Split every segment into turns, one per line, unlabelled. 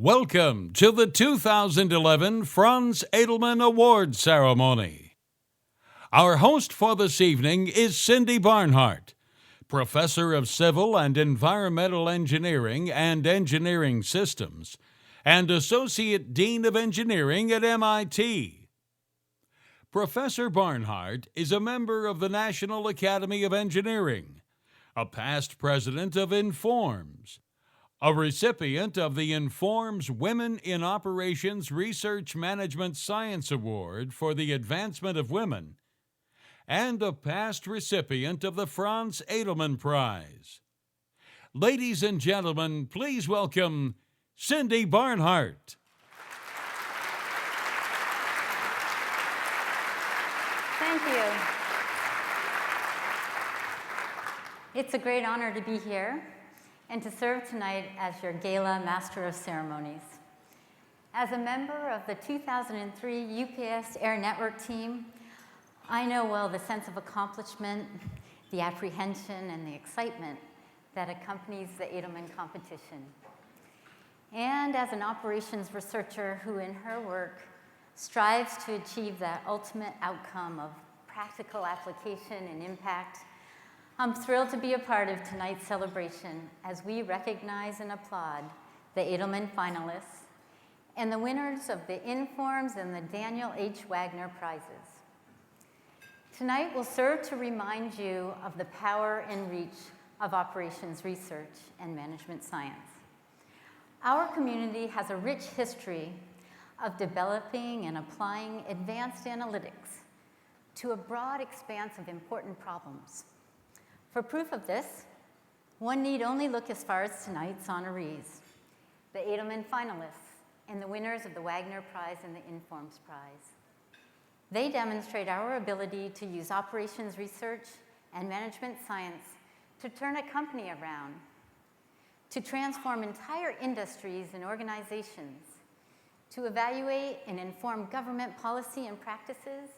Welcome to the 2011 Franz Edelman Award ceremony. Our host for this evening is Cindy Barnhart, Professor of Civil and Environmental Engineering and Engineering Systems, and Associate Dean of Engineering at MIT. Professor Barnhart is a member of the National Academy of Engineering, a past president of Informs, a recipient of the Informs Women in Operations Research Management Science Award for the Advancement of Women, and a past recipient of the Franz Edelman Prize. Ladies and gentlemen, please welcome Cindy Barnhart.
Thank you. It's a great honor to be here and to serve tonight as your Gala Master of Ceremonies. As a member of the 2003 UPS Air Network team, I know well the sense of accomplishment, the apprehension, and the excitement that accompanies the Edelman competition. And as an operations researcher who in her work strives to achieve that ultimate outcome of practical application and impact, I'm thrilled to be a part of tonight's celebration as we recognize and applaud the Edelman finalists and the winners of the Informs and the Daniel H. Wagner Prizes. Tonight will serve to remind you of the power and reach of operations research and management science. Our community has a rich history of developing and applying advanced analytics to a broad expanse of important problems. For proof of this, one need only look as far as tonight's honorees, the Edelman finalists and the winners of the Wagner Prize and the Informs Prize. They demonstrate our ability to use operations research and management science to turn a company around, to transform entire industries and organizations, to evaluate and inform government policy and practices,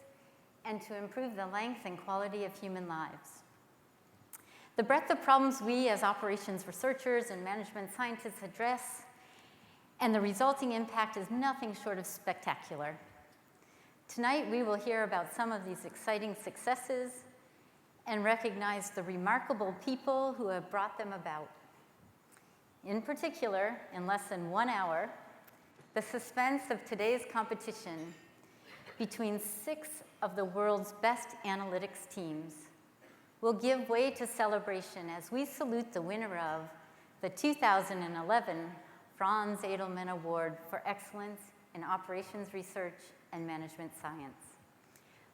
and to improve the length and quality of human lives. The breadth of problems we as operations researchers and management scientists address and the resulting impact is nothing short of spectacular. Tonight we will hear about some of these exciting successes and recognize the remarkable people who have brought them about. In particular, in less than 1 hour, the suspense of today's competition between 6 of the world's best analytics teams will give way to celebration as we salute the winner of the 2011 Franz Edelman Award for Excellence in Operations Research and Management Science.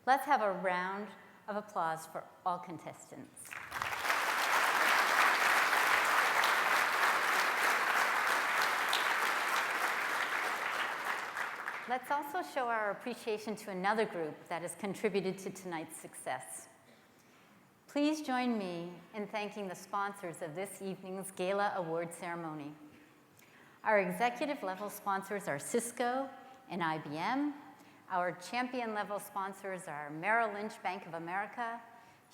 Let's have a round of applause for all contestants. Let's also show our appreciation to another group that has contributed to tonight's success. Please join me in thanking the sponsors of this evening's Gala Award ceremony. Our executive level sponsors are Cisco and IBM. Our champion level sponsors are Merrill Lynch Bank of America,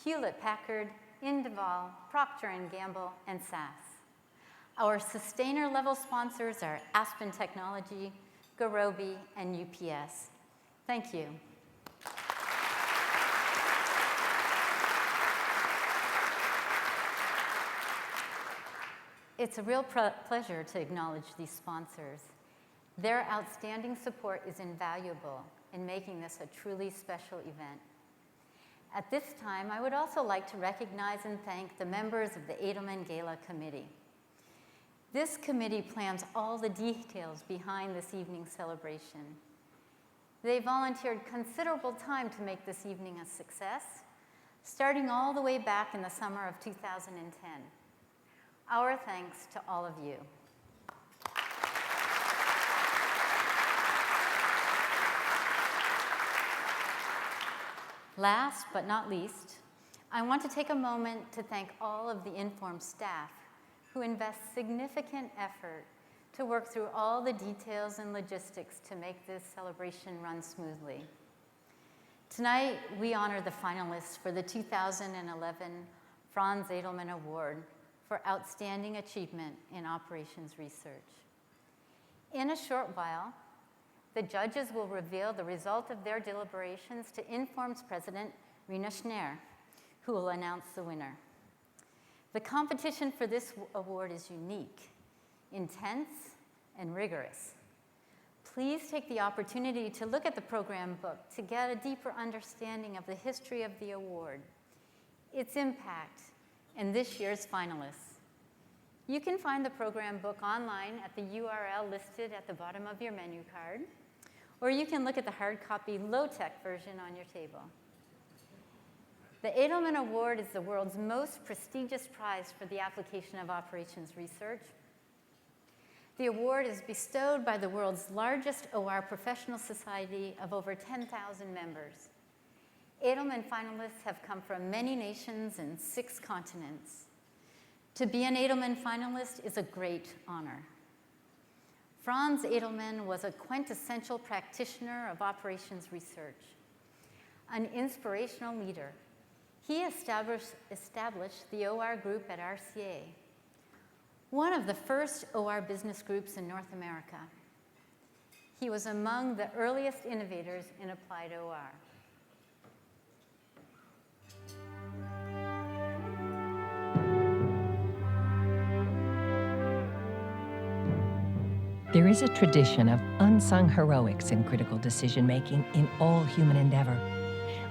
Hewlett-Packard, Indeval, Procter & Gamble, and SAS. Our sustainer level sponsors are Aspen Technology, Garobi, and UPS. Thank you. It's a real pleasure to acknowledge these sponsors. Their outstanding support is invaluable in making this a truly special event. At this time, I would also like to recognize and thank the members of the Edelman Gala Committee. This committee plans all the details behind this evening's celebration. They volunteered considerable time to make this evening a success, starting all the way back in the summer of 2010. Our thanks to all of you. Last but not least, I want to take a moment to thank all of the Inform staff who invest significant effort to work through all the details and logistics to make this celebration run smoothly. Tonight, we honor the finalists for the 2011 Franz Edelman Award for outstanding achievement in operations research. In a short while, the judges will reveal the result of their deliberations to Inform's president, Rena Schneer, who will announce the winner. The competition for this award is unique, intense, and rigorous. Please take the opportunity to look at the program book to get a deeper understanding of the history of the award, its impact, and this year's finalists. You can find the program book online at the URL listed at the bottom of your menu card, or you can look at the hard copy low-tech version on your table. The Edelman Award is the world's most prestigious prize for the application of operations research. The award is bestowed by the world's largest OR professional society of over 10,000 members. Edelman finalists have come from many nations and 6 continents. To be an Edelman finalist is a great honor. Franz Edelman was a quintessential practitioner of operations research, an inspirational leader. He established the OR group at RCA, one of the first OR business groups in North America. He was among the earliest innovators in applied OR.
There is a tradition of unsung heroics in critical decision-making in all human endeavor.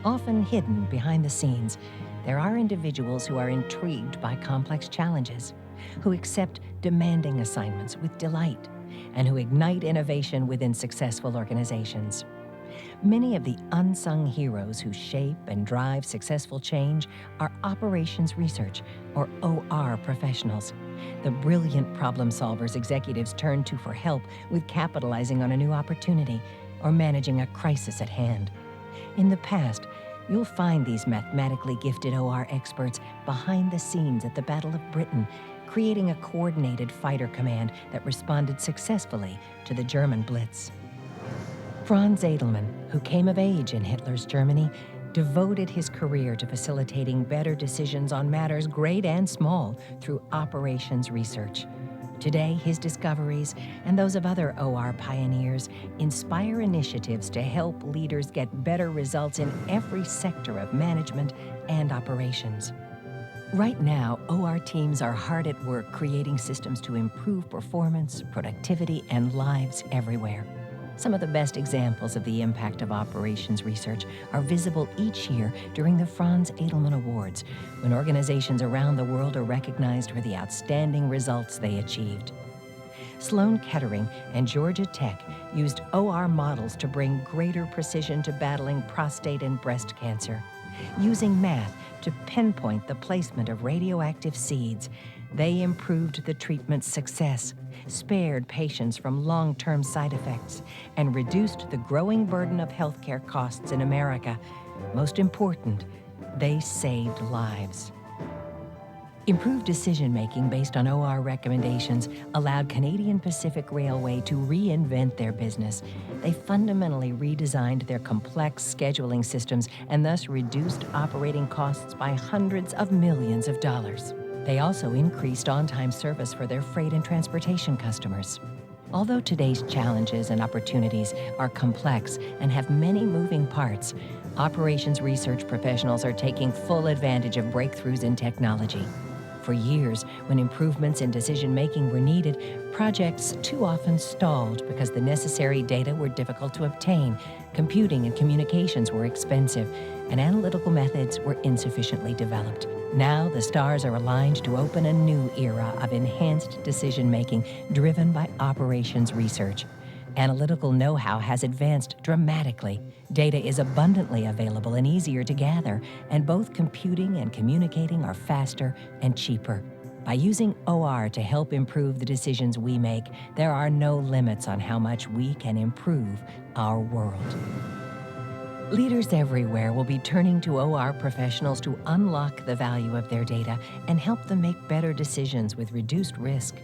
Often hidden behind the scenes, there are individuals who are intrigued by complex challenges, who accept demanding assignments with delight, and who ignite innovation within successful organizations. Many of the unsung heroes who shape and drive successful change are operations research, or OR professionals, the brilliant problem solvers executives turn to for help with capitalizing on a new opportunity or managing a crisis at hand. In the past, you'll find these mathematically gifted OR experts behind the scenes at the Battle of Britain, creating a coordinated fighter command that responded successfully to the German Blitz. Franz Edelman, who came of age in Hitler's Germany, devoted his career to facilitating better decisions on matters great and small through operations research. Today, his discoveries and those of other OR pioneers inspire initiatives to help leaders get better results in every sector of management and operations. Right now, OR teams are hard at work creating systems to improve performance, productivity, and lives everywhere. Some of the best examples of the impact of operations research are visible each year during the Franz Edelman Awards, when organizations around the world are recognized for the outstanding results they achieved. Sloan Kettering and Georgia Tech used OR models to bring greater precision to battling prostate and breast cancer. Using math to pinpoint the placement of radioactive seeds, they improved the treatment's success, spared patients from long-term side effects, and reduced the growing burden of healthcare costs in America. Most important, they saved lives. Improved decision-making based on OR recommendations allowed Canadian Pacific Railway to reinvent their business. They fundamentally redesigned their complex scheduling systems and thus reduced operating costs by hundreds of millions of dollars. They also increased on-time service for their freight and transportation customers. Although today's challenges and opportunities are complex and have many moving parts, operations research professionals are taking full advantage of breakthroughs in technology. For years, when improvements in decision-making were needed, projects too often stalled because the necessary data were difficult to obtain, computing and communications were expensive, and analytical methods were insufficiently developed. Now, the stars are aligned to open a new era of enhanced decision-making driven by operations research. Analytical know-how has advanced dramatically. Data is abundantly available and easier to gather, and both computing and communicating are faster and cheaper. By using OR to help improve the decisions we make, there are no limits on how much we can improve our world. Leaders everywhere will be turning to OR professionals to unlock the value of their data and help them make better decisions with reduced risk.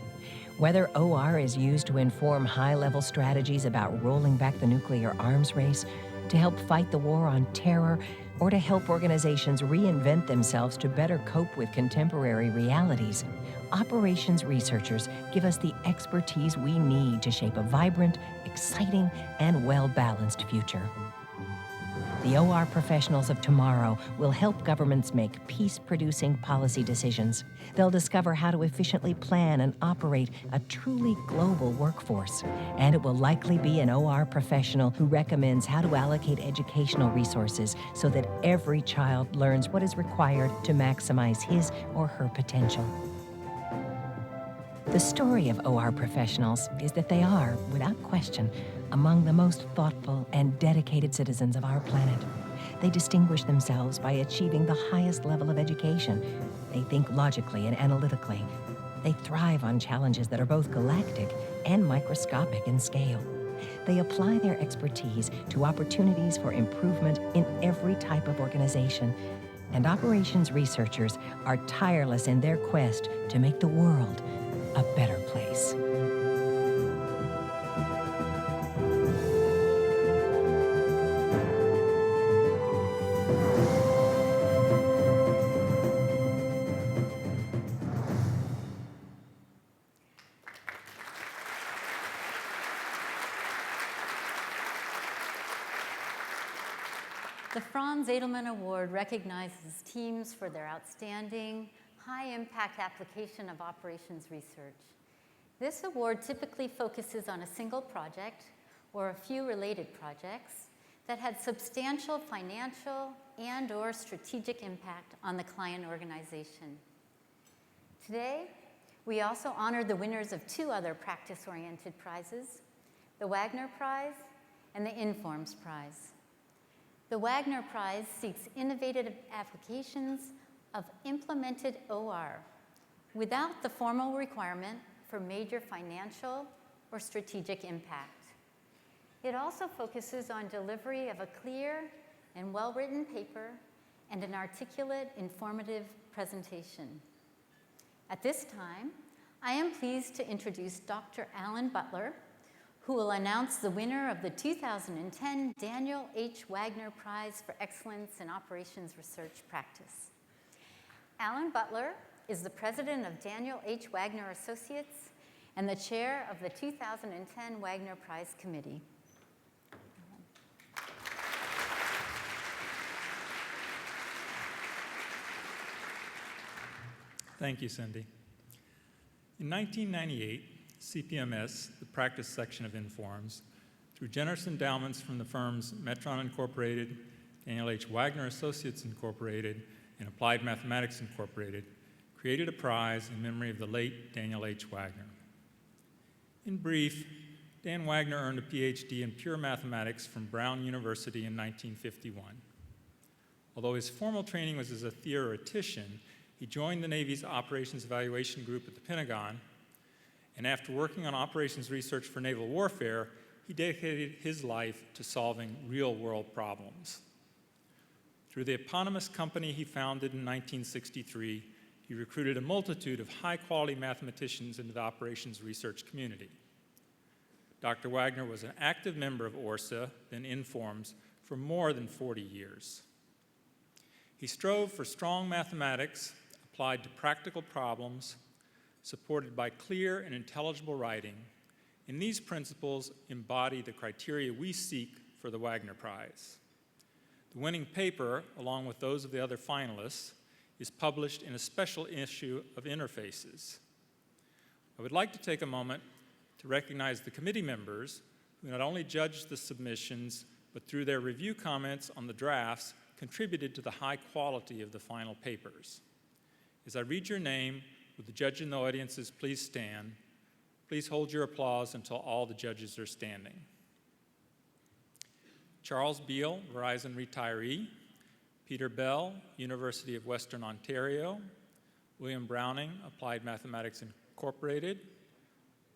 Whether OR is used to inform high-level strategies about rolling back the nuclear arms race, to help fight the war on terror, or to help organizations reinvent themselves to better cope with contemporary realities, operations researchers give us the expertise we need to shape a vibrant, exciting, and well-balanced future. The OR professionals of tomorrow will help governments make peace-producing policy decisions. They'll discover how to efficiently plan and operate a truly global workforce. And it will likely be an OR professional who recommends how to allocate educational resources so that every child learns what is required to maximize his or her potential. The story of OR professionals is that they are, without question, among the most thoughtful and dedicated citizens of our planet. They distinguish themselves by achieving the highest level of education. They think logically and analytically. They thrive on challenges that are both galactic and microscopic in scale. They apply their expertise to opportunities for improvement in every type of organization. And operations researchers are tireless in their quest to make the world a better place.
The Franz Edelman Award recognizes teams for their outstanding, high-impact application of operations research. This award typically focuses on a single project or a few related projects that had substantial financial and/or strategic impact on the client organization. Today, we also honor the winners of two other practice-oriented prizes, the Wagner Prize and the Informs Prize. The Wagner Prize seeks innovative applications of implemented OR without the formal requirement for major financial or strategic impact. It also focuses on delivery of a clear and well-written paper and an articulate, informative presentation. At this time, I am pleased to introduce Dr. Alan Butler, who will announce the winner of the 2010 Daniel H. Wagner Prize for Excellence in Operations Research Practice. Alan Butler is the president of Daniel H. Wagner Associates and the chair of the 2010 Wagner Prize Committee.
Thank you, Cindy. In 1998, CPMS, the practice section of Informs, through generous endowments from the firms Metron Incorporated, Daniel H. Wagner Associates Incorporated, and Applied Mathematics Incorporated, created a prize in memory of the late Daniel H. Wagner. In brief, Dan Wagner earned a PhD in pure mathematics from Brown University in 1951. Although his formal training was as a theoretician, he joined the Navy's Operations Evaluation Group at the Pentagon, and after working on operations research for naval warfare, he dedicated his life to solving real-world problems. Through the eponymous company he founded in 1963, he recruited a multitude of high-quality mathematicians into the operations research community. Dr. Wagner was an active member of ORSA, then Informs, for more than 40 years. He strove for strong mathematics applied to practical problems, supported by clear and intelligible writing, and these principles embody the criteria we seek for the Wagner Prize. The winning paper, along with those of the other finalists, is published in a special issue of Interfaces. I would like to take a moment to recognize the committee members who not only judged the submissions, but through their review comments on the drafts, contributed to the high quality of the final papers. As I read your name, would the judge in the audiences please stand? Please hold your applause until all the judges are standing. Charles Beale, Verizon retiree. Peter Bell, University of Western Ontario. William Browning, Applied Mathematics Incorporated.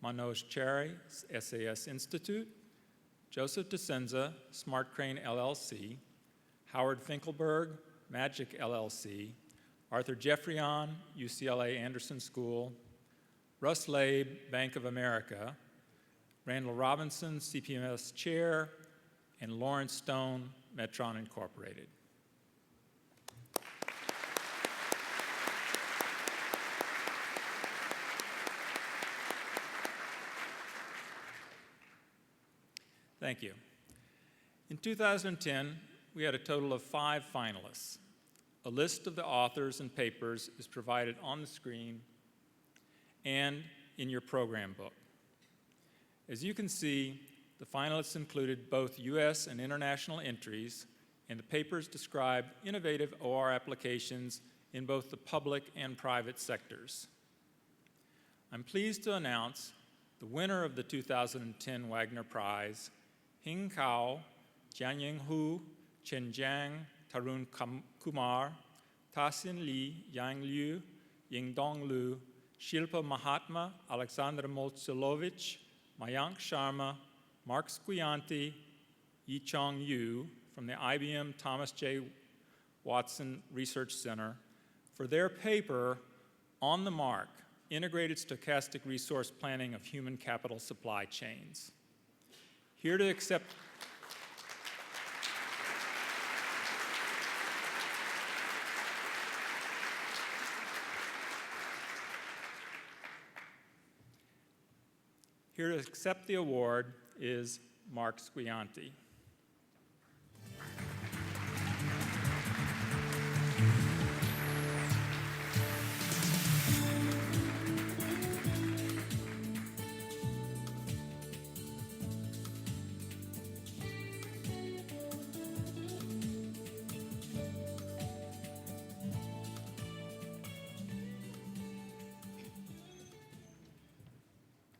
Manoj Cherry, SAS Institute. Joseph DeSenza, Smart Crane LLC. Howard Finkelberg, Magic LLC. Arthur Jeffreyon, UCLA Anderson School. Russ Labe, Bank of America. Randall Robinson, CPMS Chair. And Lawrence Stone, Metron Incorporated. Thank you. In 2010, we had a total of 5 finalists. A list of the authors and papers is provided on the screen and in your program book. As you can see, the finalists included both U.S. and international entries, and the papers described innovative OR applications in both the public and private sectors. I'm pleased to announce the winner of the 2010 Wagner Prize, Hing Kao, Jianying Hu, Chen Jiang, Tarun Kumar, Tasin Li, Yang Liu, Yingdong Lu, Shilpa Mahatma, Alexandra Moltsilovich, Mayank Sharma, Mark Squianti, Yichong Yu from the IBM Thomas J. Watson Research Center for their paper, On the Mark, Integrated Stochastic Resource Planning of Human Capital Supply Chains. Here to accept the award is Mark Squianti.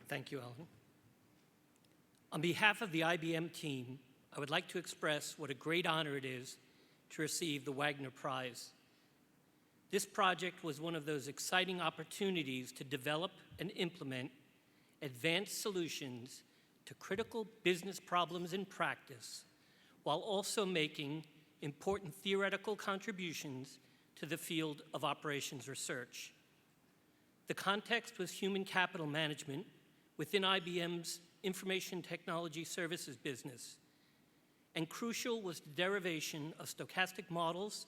Thank you, Ellen. On behalf of the IBM team, I would like to express what a great honor it is to receive the Wagner Prize. This project was one of those exciting opportunities to develop and implement advanced solutions to critical business problems in practice, while also making important theoretical contributions to the field of operations research. The context was human capital management within IBM's information technology services business, and crucial was the derivation of stochastic models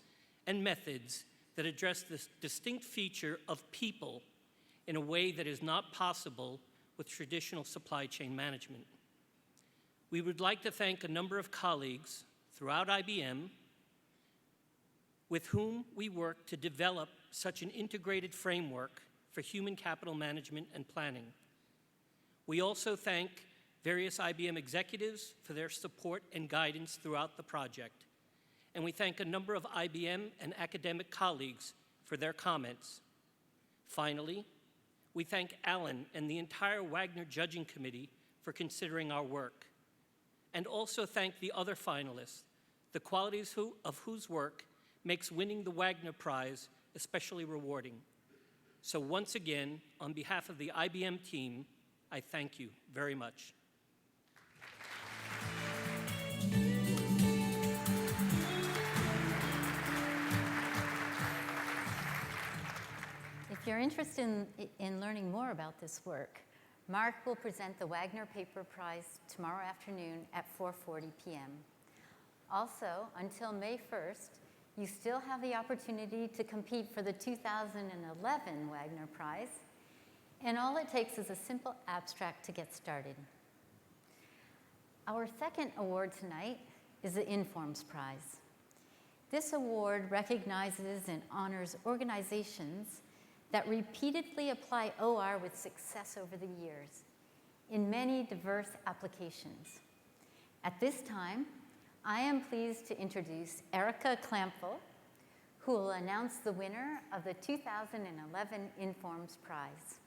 and methods that address this distinct feature of people in a way that is not possible with traditional supply chain management. We would like to thank a number of colleagues throughout IBM with whom we worked to develop such an integrated framework for human capital management and planning. We also thank various IBM executives for their support and guidance throughout the project. And we thank a number of IBM and academic colleagues for their comments. Finally, we thank Alan and the entire Wagner Judging Committee for considering our work. And also thank the other finalists, the qualities of whose work makes winning the Wagner Prize especially rewarding. So once again, on behalf of the IBM team, I thank you very much.
If you're interested in learning more about this work, Mark will present the Wagner Paper Prize tomorrow afternoon at 4:40 p.m. Also, until May 1st, you still have the opportunity to compete for the 2011 Wagner Prize, and all it takes is a simple abstract to get started. Our second award tonight is the Informs Prize. This award recognizes and honors organizations that repeatedly apply OR with success over the years in many diverse applications. At this time, I am pleased to introduce Erica Clampfel, who will announce the winner of the 2011 Informs Prize.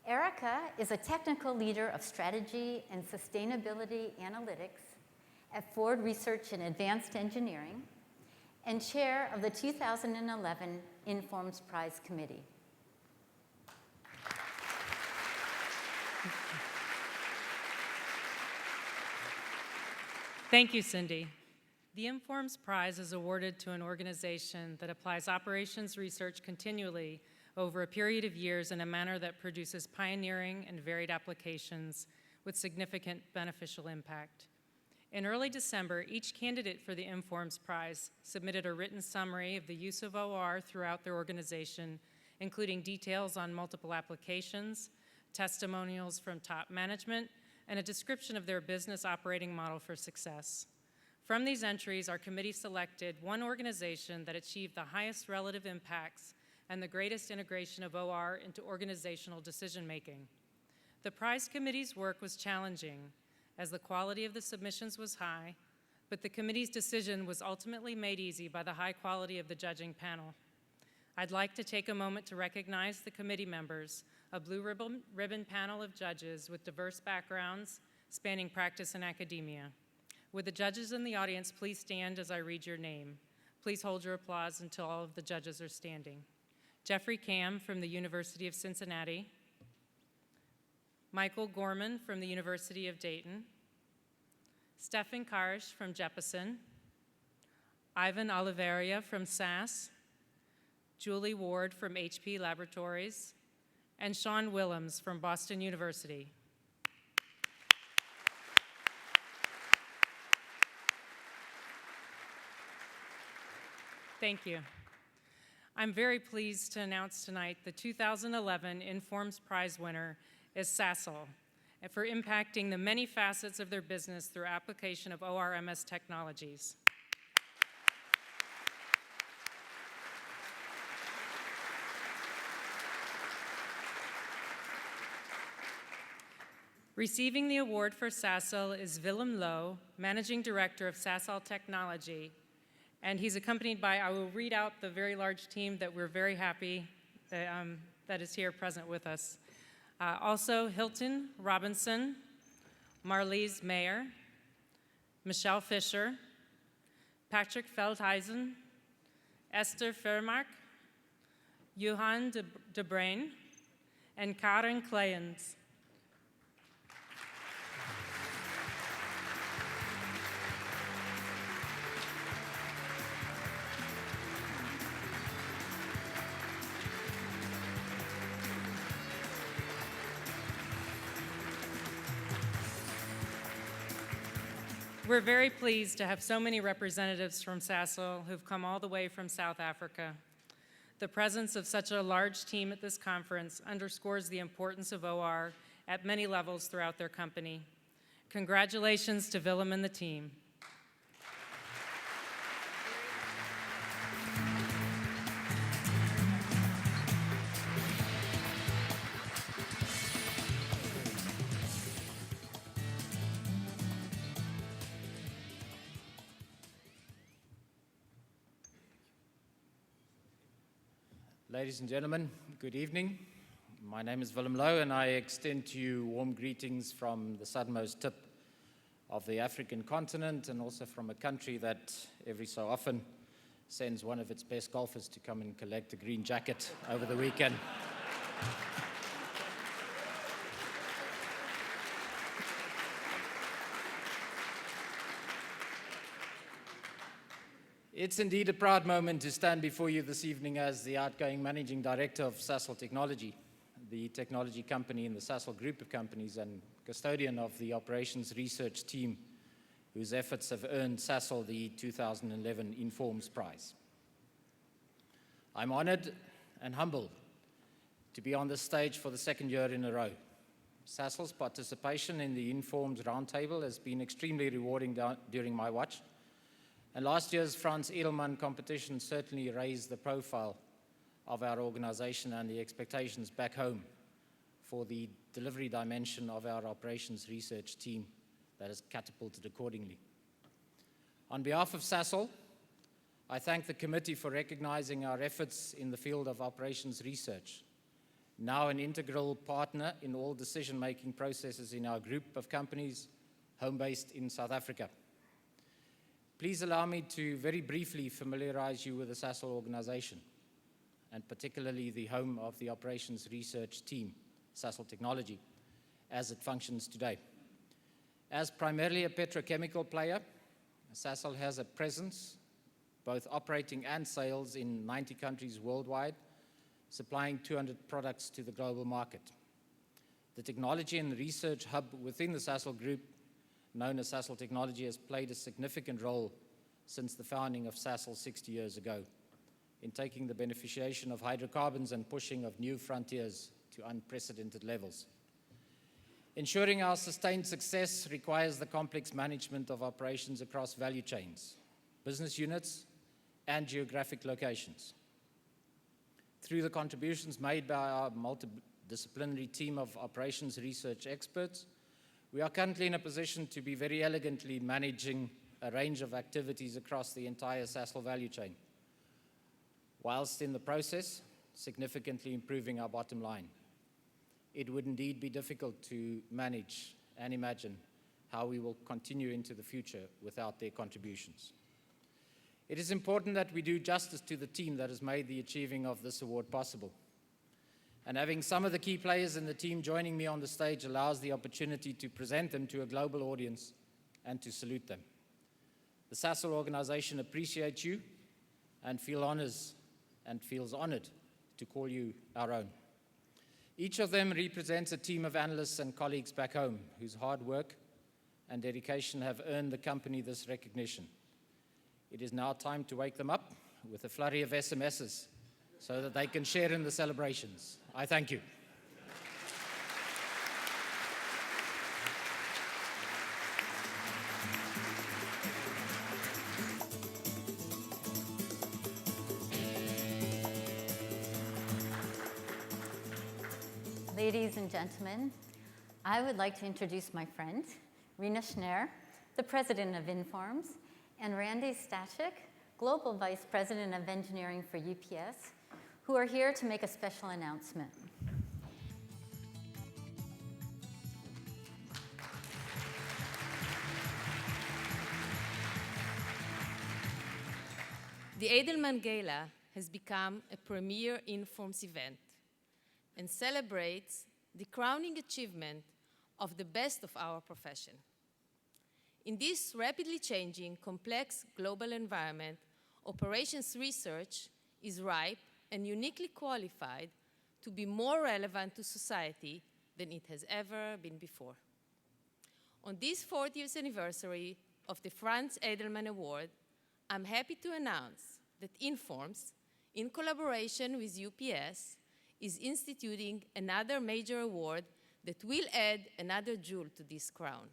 Erica is a technical leader of strategy and sustainability analytics at Ford Research and Advanced Engineering and chair of the 2011 Informs Prize Committee.
Thank you, Cindy. The Informs Prize is awarded to an organization that applies operations research continually over a period of years in a manner that produces pioneering and varied applications with significant beneficial impact. In early December, each candidate for the Informs Prize submitted a written summary of the use of OR throughout their organization, including details on multiple applications, testimonials from top management, and a description of their business operating model for success. From these entries, our committee selected one organization that achieved the highest relative impacts and the greatest integration of OR into organizational decision-making. The prize committee's work was challenging, as the quality of the submissions was high, but the committee's decision was ultimately made easy by the high quality of the judging panel. I'd like to take a moment to recognize the committee members, a blue ribbon panel of judges with diverse backgrounds spanning practice and academia. Would the judges in the audience please stand as I read your name? Please hold your applause until all of the judges are standing. Jeffrey Kam from the University of Cincinnati, Michael Gorman from the University of Dayton, Stefan Karsh from Jeppesen, Ivan Oliveira from SAS, Julie Ward from HP Laboratories, and Sean Willems from Boston University. Thank you. I'm very pleased to announce tonight the 2011 Informs Prize winner is Sasol, for impacting the many facets of their business through application of ORMS technologies. Receiving the award for Sasol is Willem Loh, Managing Director of Sasol Technology, and he's accompanied by, I will read out the very large team that we're very happy that is here present with us. Also, Hilton Robinson, Marliese Mayer, Michelle Fisher, Patrick Veldhuizen, Esther Vermark, Johan de Bruin, and Karen Kleijens. We're very pleased to have so many representatives from Sasol who've come all the way from South Africa. The presence of such a large team at this conference underscores the importance of OR at many levels throughout their company. Congratulations to Willem and the team.
Ladies and gentlemen, good evening. My name is Willem Loh, and I extend to you warm greetings from the southernmost tip of the African continent, and also from a country that every so often sends one of its best golfers to come and collect a green jacket over the weekend. It's indeed a proud moment to stand before you this evening as the outgoing Managing Director of Sasol Technology, the technology company in the Sasol group of companies and custodian of the operations research team whose efforts have earned Sasol the 2011 Informs Prize. I'm honored and humbled to be on this stage for the second year in a row. Sasol's participation in the Informs Roundtable has been extremely rewarding during my watch. And last year's Franz Edelman competition certainly raised the profile of our organization and the expectations back home for the delivery dimension of our operations research team that is catapulted accordingly. On behalf of Sasol, I thank the committee for recognizing our efforts in the field of operations research, now an integral partner in all decision-making processes in our group of companies home-based in South Africa. Please allow me to very briefly familiarize you with the Sasol organization, and particularly the home of the operations research team, Sasol Technology, as it functions today. As primarily a petrochemical player, Sasol has a presence, both operating and sales, in 90 countries worldwide, supplying 200 products to the global market. The technology and research hub within the Sasol group, known as Sasol Technology, has played a significant role since the founding of Sasol 60 years ago in taking the beneficiation of hydrocarbons and pushing of new frontiers to unprecedented levels. Ensuring our sustained success requires the complex management of operations across value chains, business units, and geographic locations. Through the contributions made by our multidisciplinary team of operations research experts, we are currently in a position to be very elegantly managing a range of activities across the entire Sasol value chain, whilst in the process, significantly improving our bottom line. It would indeed be difficult to manage and imagine how we will continue into the future without their contributions. It is important that we do justice to the team that has made the achieving of this award possible. And having some of the key players in the team joining me on the stage allows the opportunity to present them to a global audience and to salute them. The Sasol organization appreciates you and feels honored to call you our own. Each of them represents a team of analysts and colleagues back home whose hard work and dedication have earned the company this recognition. It is now time to wake them up with a flurry of SMSs so that they can share in the celebrations. I thank you.
Ladies and gentlemen, I would like to introduce my friend, Rena Schneer, the president of Informs, and Randy Stachik, global vice president of engineering for UPS, who are here to make a special announcement.
The Edelman Gala has become a premier Informs event and celebrates the crowning achievement of the best of our profession. In this rapidly changing, complex global environment, operations research is ripe and uniquely qualified to be more relevant to society than it has ever been before. On this 40th anniversary of the Franz Edelman Award, I'm happy to announce that Informs, in collaboration with UPS, is instituting another major award that will add another jewel to this crown.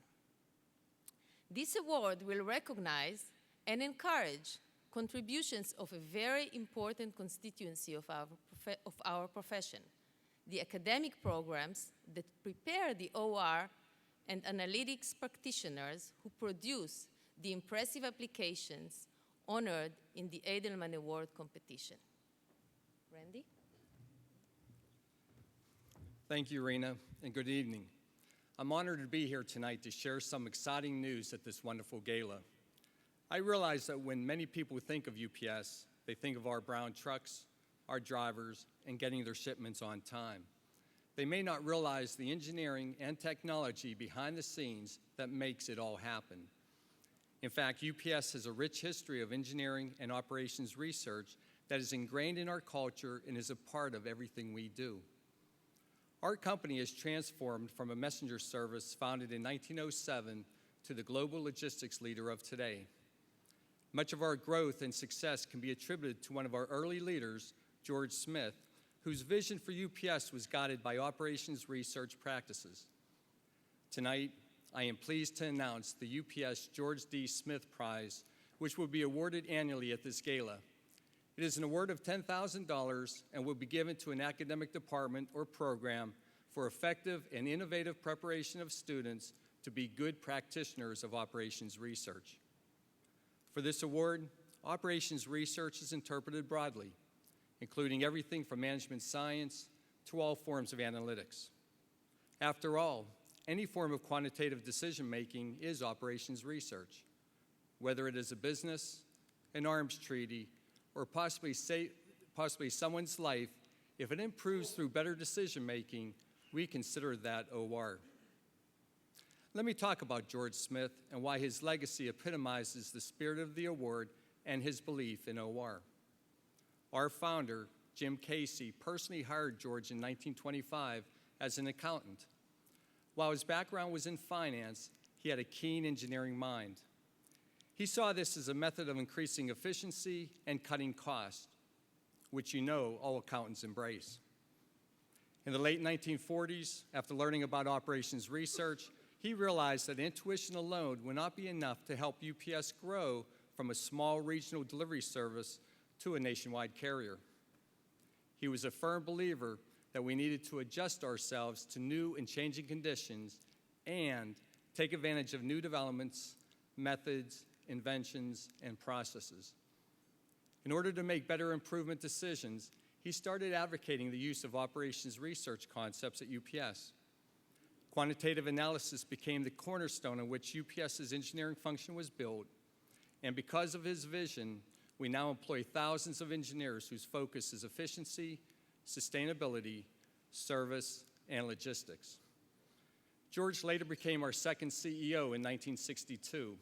This award will recognize and encourage contributions of a very important constituency of our profession, the academic programs that prepare the OR and analytics practitioners who produce the impressive applications honored in the Edelman Award competition. Randy?
Thank you, Rena, and good evening. I'm honored to be here tonight to share some exciting news at this wonderful gala. I realize that when many people think of UPS, they think of our brown trucks, our drivers, and getting their shipments on time. They may not realize the engineering and technology behind the scenes that makes it all happen. In fact, UPS has a rich history of engineering and operations research that is ingrained in our culture and is a part of everything we do. Our company has transformed from a messenger service founded in 1907 to the global logistics leader of today. Much of our growth and success can be attributed to one of our early leaders, George Smith, whose vision for UPS was guided by operations research practices. Tonight, I am pleased to announce the UPS George D. Smith Prize, which will be awarded annually at this gala. It is an award of $10,000 and will be given to an academic department or program for effective and innovative preparation of students to be good practitioners of operations research. For this award, operations research is interpreted broadly, including everything from management science to all forms of analytics. After all, any form of quantitative decision-making is operations research, whether it is a business, an arms treaty, or possibly someone's life. If it improves through better decision-making, we consider that OR. Let me talk about George Smith and why his legacy epitomizes the spirit of the award and his belief in OR. Our founder, Jim Casey, personally hired George in 1925 as an accountant. While his background was in finance, he had a keen engineering mind. He saw this as a method of increasing efficiency and cutting costs, which you know all accountants embrace. In the late 1940s, after learning about operations research, he realized that intuition alone would not be enough to help UPS grow from a small regional delivery service to a nationwide carrier. He was a firm believer that we needed to adjust ourselves to new and changing conditions and take advantage of new developments, methods, inventions, and processes. In order to make better improvement decisions, he started advocating the use of operations research concepts at UPS. Quantitative analysis became the cornerstone on which UPS's engineering function was built, and because of his vision, we now employ thousands of engineers whose focus is efficiency, sustainability, service, and logistics. George later became our second CEO in 1962.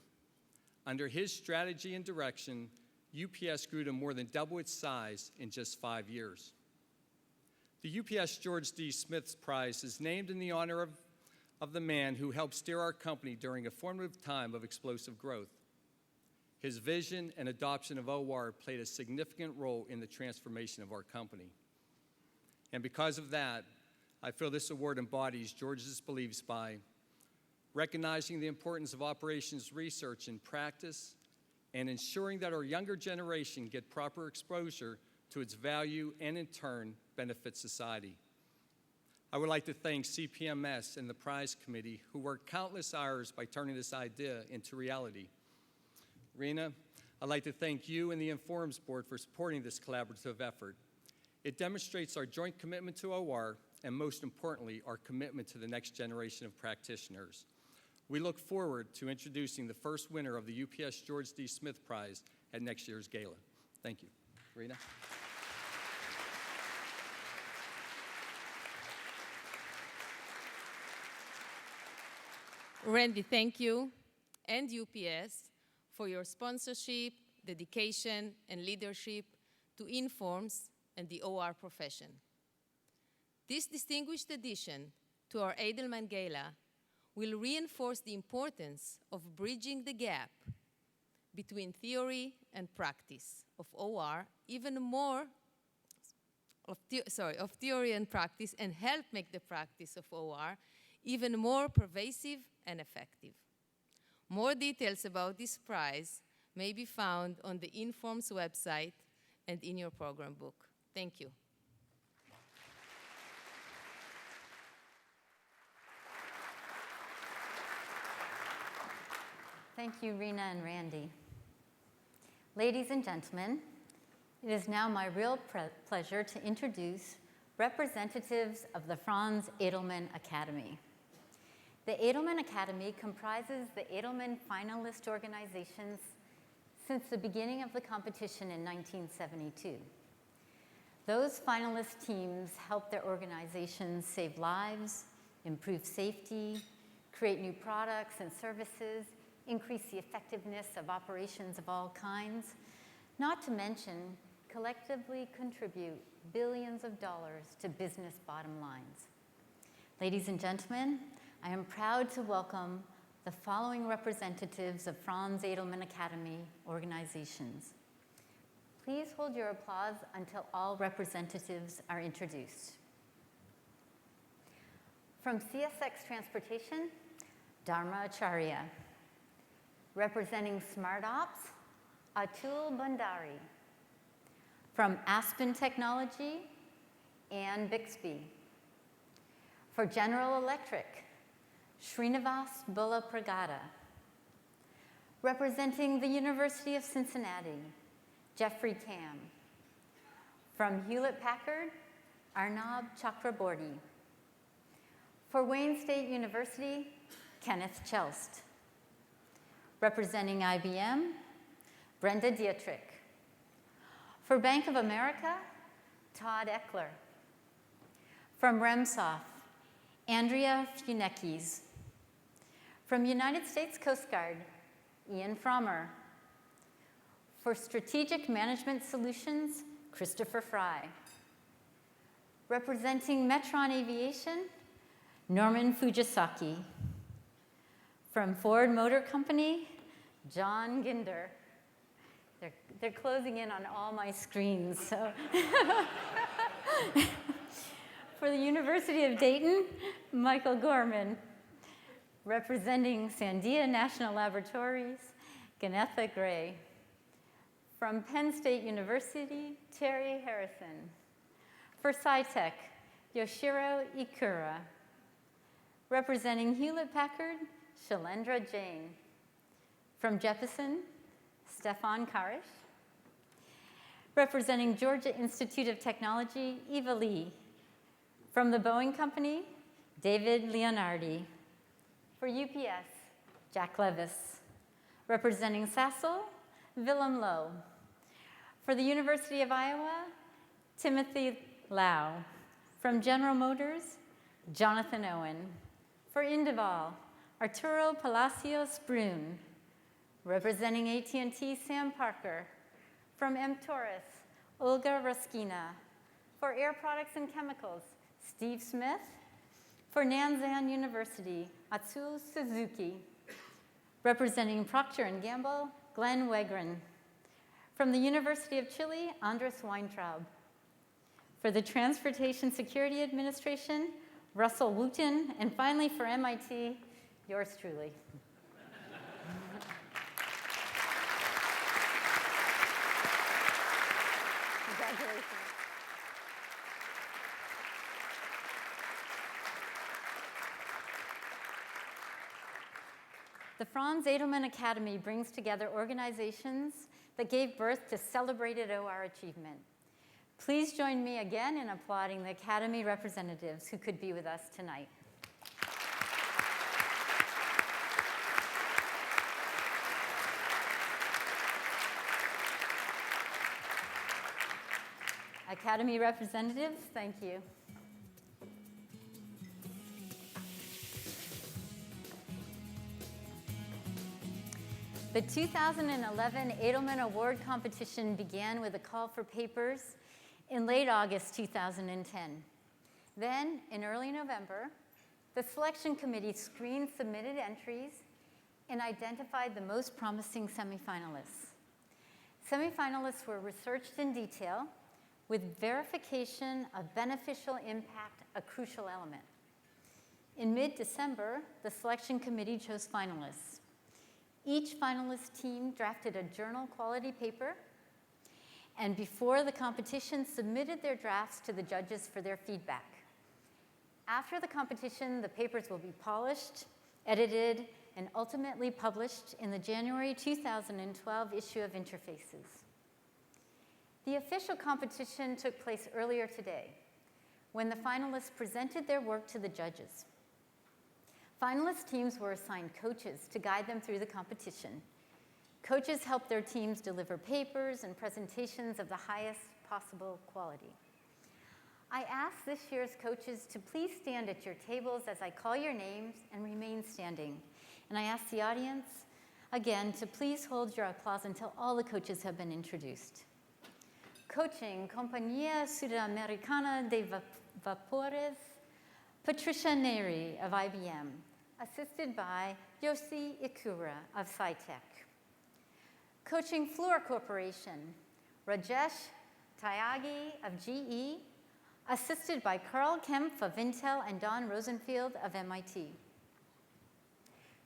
Under his strategy and direction, UPS grew to more than double its size in just 5 years. The UPS George D. Smith Prize is named in the honor of the man who helped steer our company during a formative time of explosive growth. His vision and adoption of OR played a significant role in the transformation of our company. And because of that, I feel this award embodies George's beliefs by recognizing the importance of operations research and practice, and ensuring that our younger generation get proper exposure to its value and, in turn, benefit society. I would like to thank CPMS and the prize committee who worked countless hours by turning this idea into reality. Rena, I'd like to thank you and the Informs Board for supporting this collaborative effort. It demonstrates our joint commitment to OR and, most importantly, our commitment to the next generation of practitioners. We look forward to introducing the first winner of the UPS George D. Smith Prize at next year's gala. Thank you. Rena?
Randy, thank you, and UPS, for your sponsorship, dedication, and leadership to Informs and the OR profession. This distinguished addition to our Edelman Gala will reinforce the importance of bridging the gap between theory and practice of OR, of theory and practice, and help make the practice of OR even more pervasive and effective. More details about this prize may be found on the Informs website and in your program book. Thank you.
Thank you, Rena and Randy. Ladies and gentlemen, it is now my real pleasure to introduce representatives of the Franz Edelman Academy. The Edelman Academy comprises the Edelman finalist organizations since the beginning of the competition in 1972. Those finalist teams help their organizations save lives, improve safety, create new products and services, increase the effectiveness of operations of all kinds, not to mention collectively contribute billions of dollars to business bottom lines. Ladies and gentlemen, I am proud to welcome the following representatives of Franz Edelman Academy organizations. Please hold your applause until all representatives are introduced. From CSX Transportation, Dharma Acharya. Representing Smart Ops, Atul Bhandari. From Aspen Technology, Ann Bixby. For General Electric, Srinivas Bullapragada. Representing the University of Cincinnati, Jeffrey Tam. From Hewlett-Packard, Arnab Chakraborty. For Wayne State University, Kenneth Chelst. Representing IBM, Brenda Dietrich. For Bank of America, Todd Eckler. From Remsoft, Andrea Funekes. From United States Coast Guard, Ian Frommer. For Strategic Management Solutions, Christopher Fry. Representing Metron Aviation, Norman Fujisaki. From Ford Motor Company, John Ginder. They're closing in on all my screens, so. For the University of Dayton, Michael Gorman. Representing Sandia National Laboratories, Ganetha Gray. From Penn State University, Terry Harrison. For SciTech, Yoshiro Ikura. Representing Hewlett-Packard, Shailendra Jain. From Jeppesen, Stefan Karish. Representing Georgia Institute of Technology, Eva Lee. From the Boeing Company, David Leonardi. For UPS, Jack Levis. Representing Sassel, Willem Lowe. For the University of Iowa, Timothy Lau. From General Motors, Jonathan Owen. For Indeval, Arturo Palacios Brun. Representing AT&T, Sam Parker. From mTaurus, Olga Roskina. For Air Products and Chemicals, Steve Smith. For Nanzan University, Atsu Suzuki. Representing Procter & Gamble, Glenn Wegren. From the University of Chile, Andres Weintraub. For the Transportation Security Administration, Russell Wooten. And finally, for MIT, yours truly. Congratulations. The Franz Edelman Academy brings together organizations that gave birth to celebrated OR achievement. Please join me again in applauding the Academy representatives who could be with us tonight. Academy representatives, thank you. The 2011 Edelman Award competition began with a call for papers in late August 2010. Then, in early November, the selection committee screened submitted entries and identified the most promising semifinalists. Semifinalists were researched in detail with verification of beneficial impact a crucial element. In mid-December, the selection committee chose finalists. Each finalist team drafted a journal quality paper and before the competition submitted their drafts to the judges for their feedback. After the competition, the papers will be polished, edited, and ultimately published in the January 2012 issue of Interfaces. The official competition took place earlier today when the finalists presented their work to the judges. Finalist teams were assigned coaches to guide them through the competition. Coaches helped their teams deliver papers and presentations of the highest possible quality. I ask this year's coaches to please stand at your tables as I call your names and remain standing. And I ask the audience, again, to please hold your applause until all the coaches have been introduced. Coaching, Compañía Sudamericana de Vapores, Patricia Neri of IBM, assisted by Yoshi Ikura of SciTech. Coaching Fluor Corporation, Rajesh Tyagi of GE, assisted by Carl Kempf of Intel and Don Rosenfield of MIT.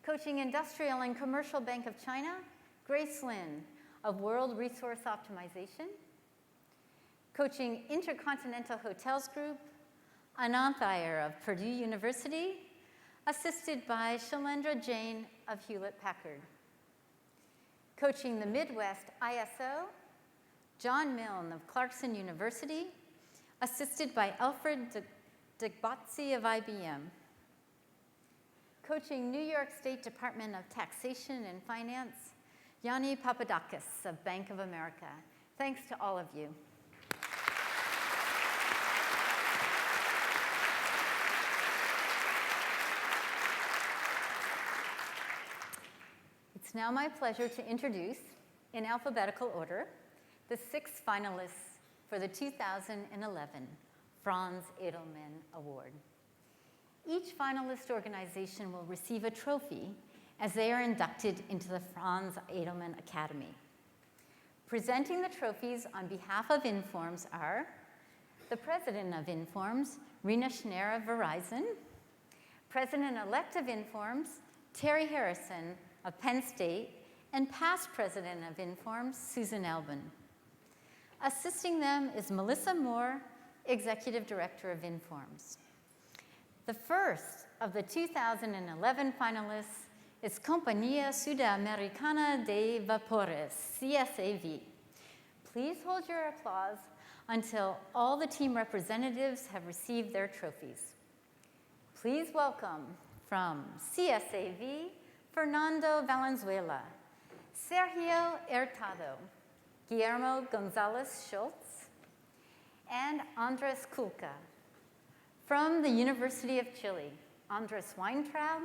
Coaching Industrial and Commercial Bank of China, Grace Lin of World Resource Optimization. Coaching Intercontinental Hotels Group, Anant Iyer of Purdue University, assisted by Shailendra Jain of Hewlett-Packard. Coaching the Midwest ISO, John Milne of Clarkson University, assisted by Alfred Degbatsi of IBM. Coaching New York State Department of Taxation and Finance, Yanni Papadakis of Bank of America. Thanks to all of you. It's now my pleasure to introduce, in alphabetical order, the 6 finalists for the 2011 Franz Edelman Award. Each finalist organization will receive a trophy as they are inducted into the Franz Edelman Academy. Presenting the trophies on behalf of Informs are the president of Informs, Rena Schneider of Verizon, President-elect of Informs, Terry Harrison of Penn State, and past President of Informs, Susan Elbin. Assisting them is Melissa Moore, Executive Director of Informs. The first of the 2011 finalists is Compañía Sudamericana de Vapores, CSAV. Please hold your applause until all the team representatives have received their trophies. Please welcome from CSAV, Fernando Valenzuela, Sergio Hurtado, Guillermo Gonzalez Schultz, and Andres Kulka. From the University of Chile, Andres Weintraub,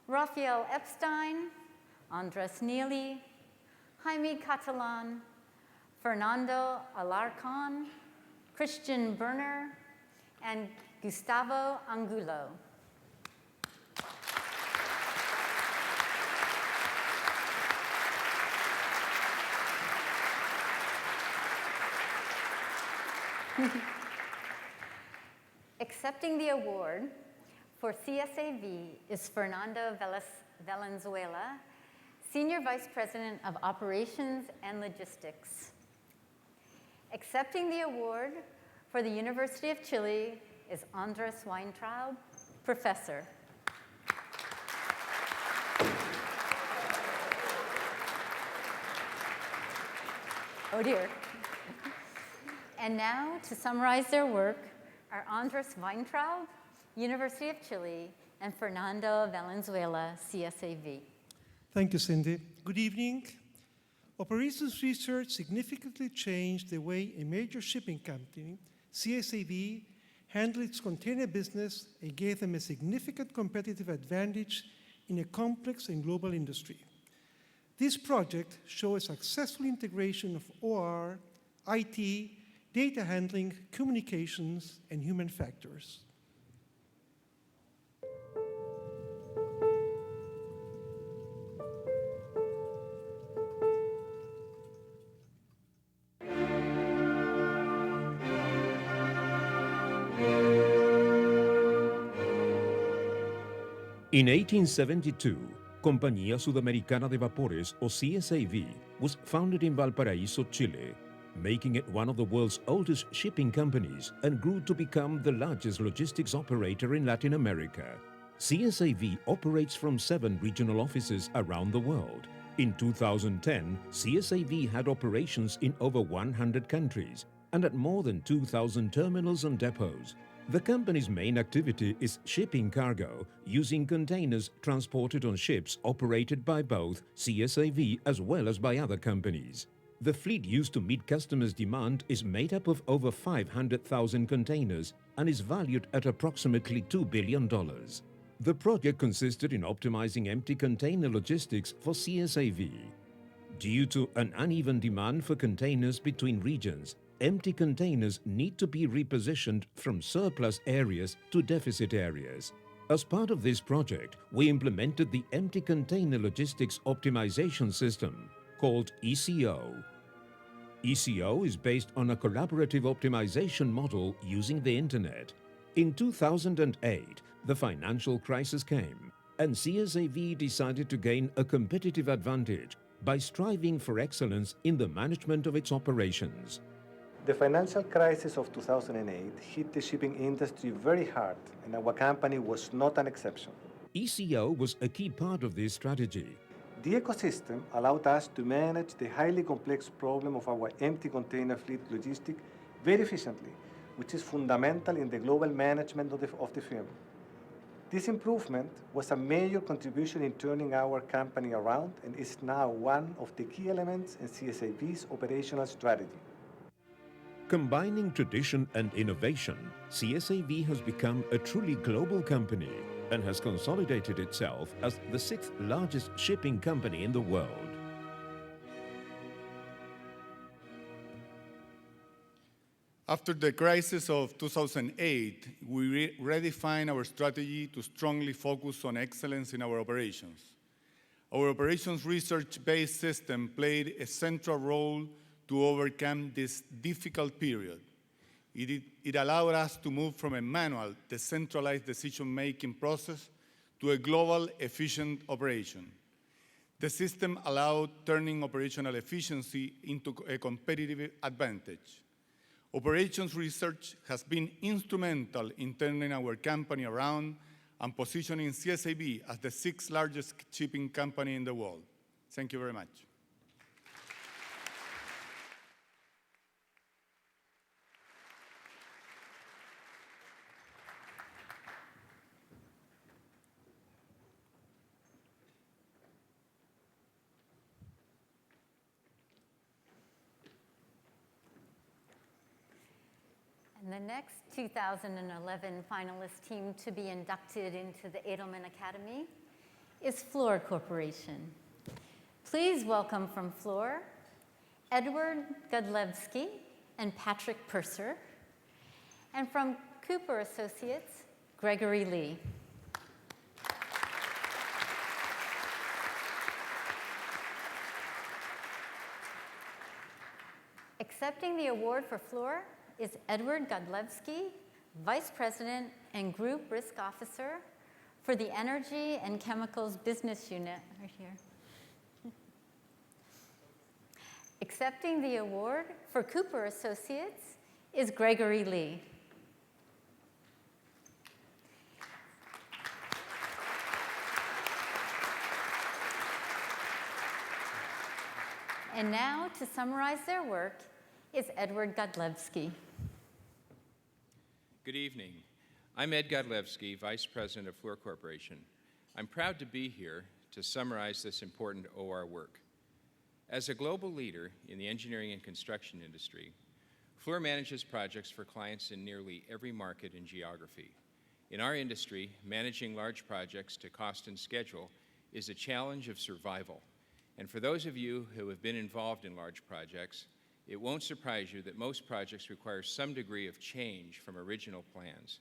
Rafael Epstein, Andres Neely, Jaime Catalan, Fernando Alarcon, Christian Berner, and Gustavo Angulo. Accepting the award for CSAV is Fernando Valenzuela, Senior Vice President of Operations and Logistics. Accepting the award for the University of Chile is Andres Weintraub, Professor. Oh dear. And now, to summarize their work, are Andres Weintraub, University of Chile, and Fernando Valenzuela, CSAV.
Thank you, Cindy. Good evening. Operations research significantly changed the way a major shipping company, CSAV, handled its container business and gave them a significant competitive advantage in a complex and global industry. This project shows a successful integration of OR, IT, data handling, communications, and human factors.
In 1872, Compañía Sudamericana de Vapores, or CSAV, was founded in Valparaíso, Chile, making it one of the world's oldest shipping companies and grew to become the largest logistics operator in Latin America. CSAV operates from 7 regional offices around the world. In 2010, CSAV had operations in over 100 countries and at more than 2,000 terminals and depots. The company's main activity is shipping cargo using containers transported on ships operated by both CSAV as well as by other companies. The fleet used to meet customers' demand is made up of over 500,000 containers and is valued at approximately $2 billion. The project consisted in optimizing empty container logistics for CSAV. Due to an uneven demand for containers between regions, empty containers need to be repositioned from surplus areas to deficit areas. As part of this project, we implemented the Empty Container Logistics Optimization System, called ECO. ECO is based on a collaborative optimization model using the internet. In 2008, the financial crisis came, and CSAV decided to gain a competitive advantage by striving for excellence in the management of its operations.
The financial crisis of 2008 hit the shipping industry very hard, and our company was not an exception.
ECO was a key part of this strategy.
The ecosystem allowed us to manage the highly complex problem of our empty container fleet logistics very efficiently, which is fundamental in the global management of the firm. This improvement was a major contribution in turning our company around and is now one of the key elements in CSAV's operational strategy.
Combining tradition and innovation, CSAV has become a truly global company and has consolidated itself as the 6th largest shipping company in the world.
After the crisis of 2008, we redefined our strategy to strongly focus on excellence in our operations. Our operations research-based system played a central role to overcome this difficult period. It allowed us to move from a manual, decentralized decision-making process to a global, efficient operation. The system allowed turning operational efficiency into a competitive advantage. Operations research has been instrumental in turning our company around and positioning CSAV as the 6th largest shipping company in the world. Thank you very much.
And the next 2011 finalist team to be inducted into the Edelman Academy is Fluor Corporation. Please welcome from Fluor, Edward Godlewski and Patrick Purser, and from Cooper Associates, Gregory Lee. Accepting the award for Fluor is Edward Godlewski, Vice President and Group Risk Officer for the Energy and Chemicals Business Unit, right here. Accepting the award for Cooper Associates is Gregory Lee. And now, to summarize their work, is Edward Godlewski.
Good evening. I'm Ed Godlewski, Vice President of Fluor Corporation. I'm proud to be here to summarize this important OR work. As a global leader in the engineering and construction industry, Fluor manages projects for clients in nearly every market and geography. In our industry, managing large projects to cost and schedule is a challenge of survival. And for those of you who have been involved in large projects, it won't surprise you that most projects require some degree of change from original plans.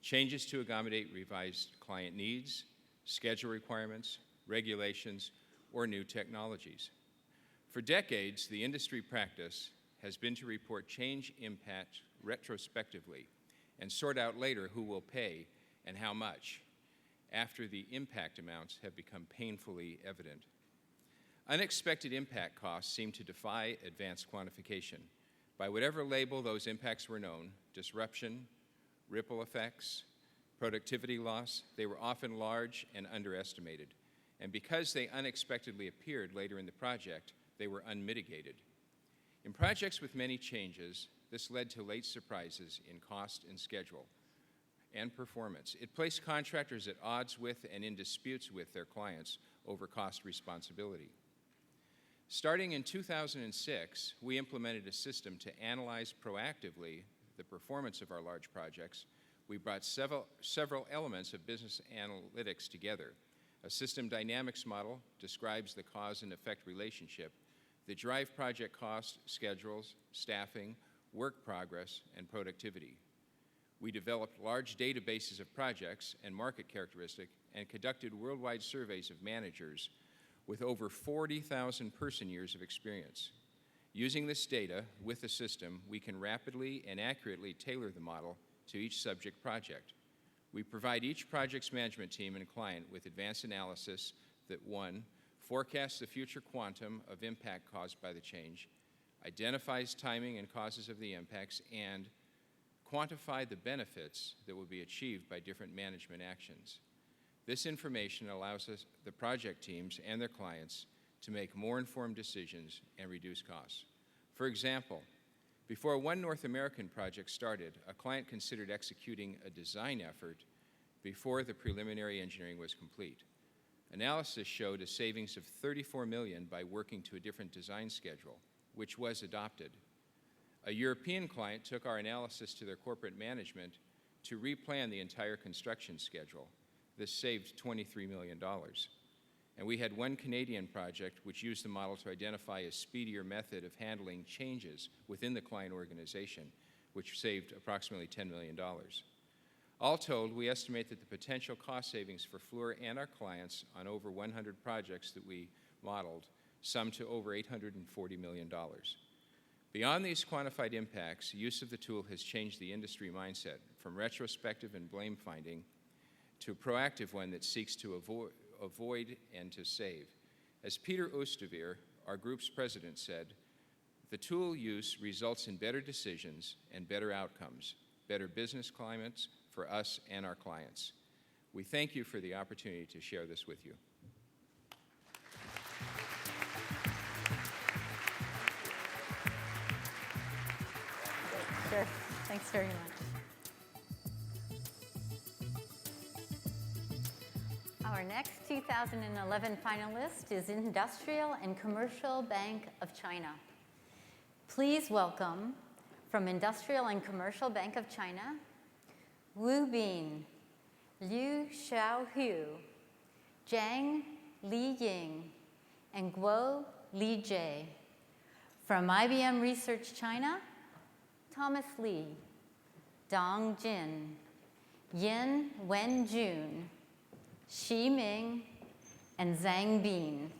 Changes to accommodate revised client needs, schedule requirements, regulations, or new technologies. For decades, the industry practice has been to report change impact retrospectively and sort out later who will pay and how much after the impact amounts have become painfully evident. Unexpected impact costs seem to defy advanced quantification. By whatever label those impacts were known, disruption, ripple effects, productivity loss, they were often large and underestimated. And because they unexpectedly appeared later in the project, they were unmitigated. In projects with many changes, this led to late surprises in cost and schedule and performance. It placed contractors at odds with and in disputes with their clients over cost responsibility. Starting in 2006, we implemented a system to analyze proactively the performance of our large projects. We brought several elements of business analytics together. A system dynamics model describes the cause and effect relationship that drive project costs, schedules, staffing, work progress, and productivity. We developed large databases of projects and market characteristics and conducted worldwide surveys of managers with over 40,000 person-years of experience. Using this data with the system, we can rapidly and accurately tailor the model to each subject project. We provide each project's management team and client with advanced analysis that, 1, forecasts the future quantum of impact caused by the change, identifies timing and causes of the impacts, and quantify the benefits that will be achieved by different management actions. This information allows the project teams and their clients to make more informed decisions and reduce costs. For example, before one North American project started, a client considered executing a design effort before the preliminary engineering was complete. Analysis showed a savings of $34 million by working to a different design schedule, which was adopted. A European client took our analysis to their corporate management to replan the entire construction schedule. This saved $23 million. And we had one Canadian project which used the model to identify a speedier method of handling changes within the client organization, which saved approximately $10 million. All told, we estimate that the potential cost savings for Fluor and our clients on over 100 projects that we modeled sum to over $840 million. Beyond these quantified impacts, use of the tool has changed the industry mindset from retrospective and blame-finding to a proactive one that seeks to avoid and to save. As Peter Oosterveer, our group's president, said, the tool use results in better decisions and better outcomes, better business climates for us and our clients. We thank you for the opportunity to share this with you.
Sure. Thanks very much. Our next 2011 finalist is Industrial and Commercial Bank of China. Please welcome, from Industrial and Commercial Bank of China, Wu Bin, Liu Xiaohu, Zhang Liying, and Guo Lijie. From IBM Research China, Thomas Li, Dong Jin, Yin Wenjun, Xi Ming, and Zhang Bin.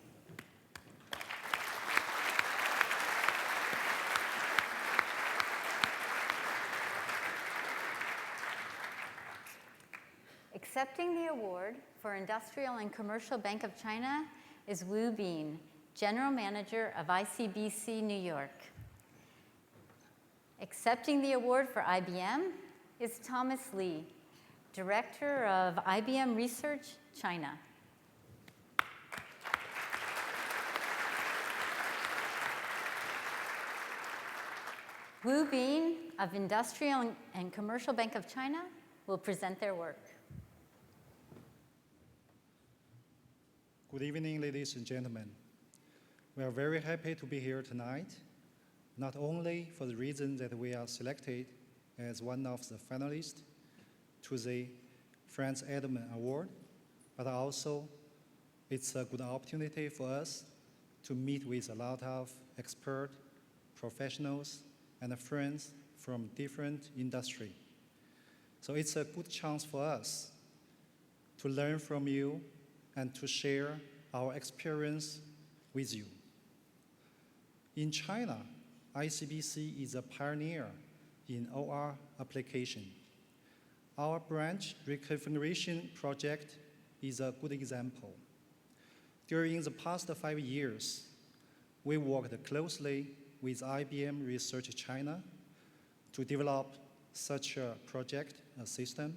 Accepting the award for Industrial and Commercial Bank of China is Wu Bin, General Manager of ICBC New York. Accepting the award for IBM is Thomas Li, Director of IBM Research China. Wu Bin of Industrial and Commercial Bank of China will present their work.
Good evening, ladies and gentlemen. We are very happy to be here tonight, not only for the reason that we are selected as one of the finalists to the Franz Edelman Award, but also it's a good opportunity for us to meet with a lot of expert professionals and friends from different industries. So it's a good chance for us to learn from you and to share our experience with you. In China, ICBC is a pioneer in OR application. Our branch reconfiguration project is a good example. During the past 5 years, we worked closely with IBM Research China to develop such a project, a system,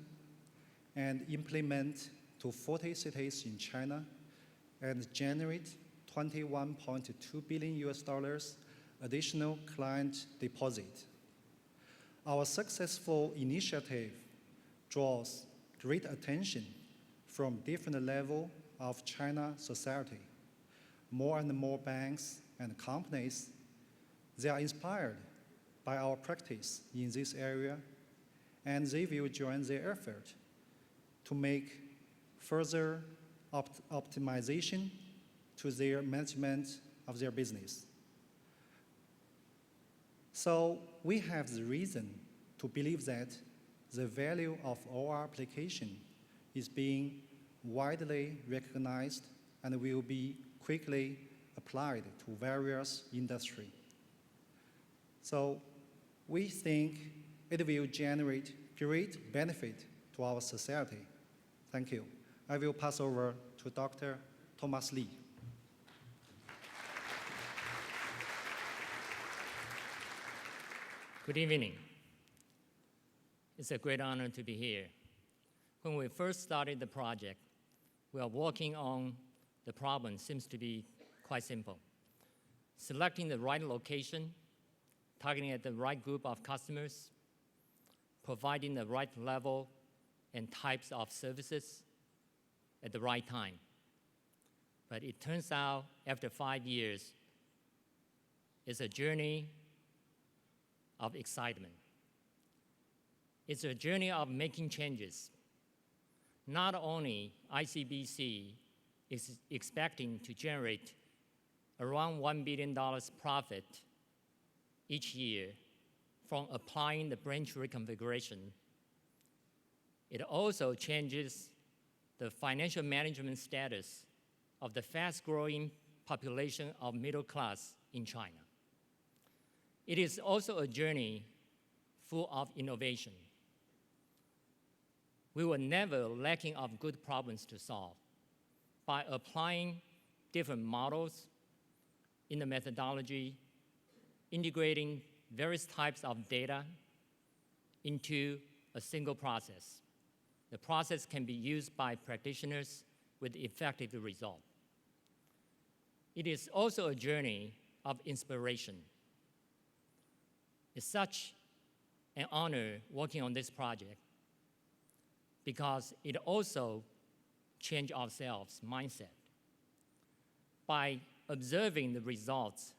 and implement to 40 cities in China and generate $21.2 billion additional client deposit. Our successful initiative draws great attention from different levels of China society. More and more banks and companies, they are inspired by our practice in this area, and they will join the effort to make further optimization to their management of their business. So we have the reason to believe that the value of OR application is being widely recognized and will be quickly applied to various industries. So we think it will generate great benefit to our society. Thank you. I will pass over to Dr. Thomas Li.
Good evening. It's a great honor to be here. When we first started the project, we are working on the problem seems to be quite simple. Selecting the right location, targeting at the right group of customers, providing the right level and types of services at the right time. But it turns out after 5 years, it's a journey of excitement. It's a journey of making changes. Not only ICBC is expecting to generate around $1 billion profit each year from applying the branch reconfiguration, it also changes the financial management status of the fast-growing population of middle class in China. It is also a journey full of innovation. We were never lacking of good problems to solve. By applying different models in the methodology, integrating various types of data into a single process, the process can be used by practitioners with effective result. It is also a journey of inspiration. It's such an honor working on this project because it also changed ourselves' mindset. By observing the results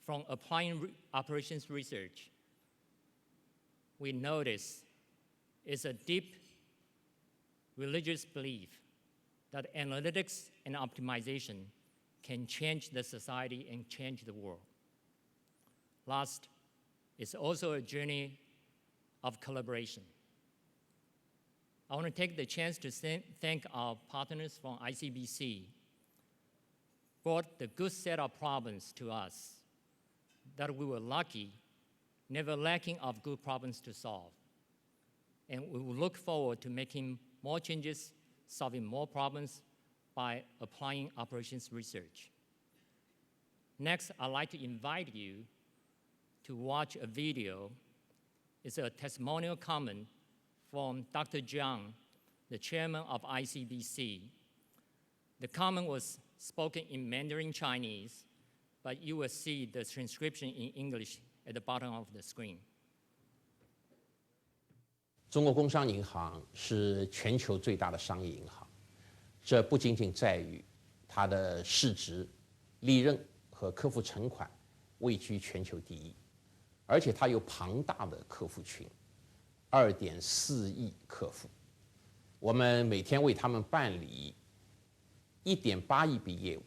from applying operations research, we notice it's a deep religious belief that analytics and optimization can change the society and change the world. Last, it's also a journey of collaboration. I want to take the chance to thank our partners from ICBC, brought the good set of problems to us that we were lucky, never lacking of good problems to solve. And we will look forward to making more changes, solving more problems by applying operations research. Next, I'd like to invite you to watch a video. It's a testimonial comment from Dr. Zhang, the chairman of ICBC. The comment was spoken in Mandarin Chinese, but you will see the transcription in English at the bottom of the screen.
中国工商银行是全球最大的商业银行，这不仅仅在于它的市值、利润和客户存款位居全球第一，而且它有庞大的客户群，2.4亿客户。我们每天为他们办理1.8亿笔业务，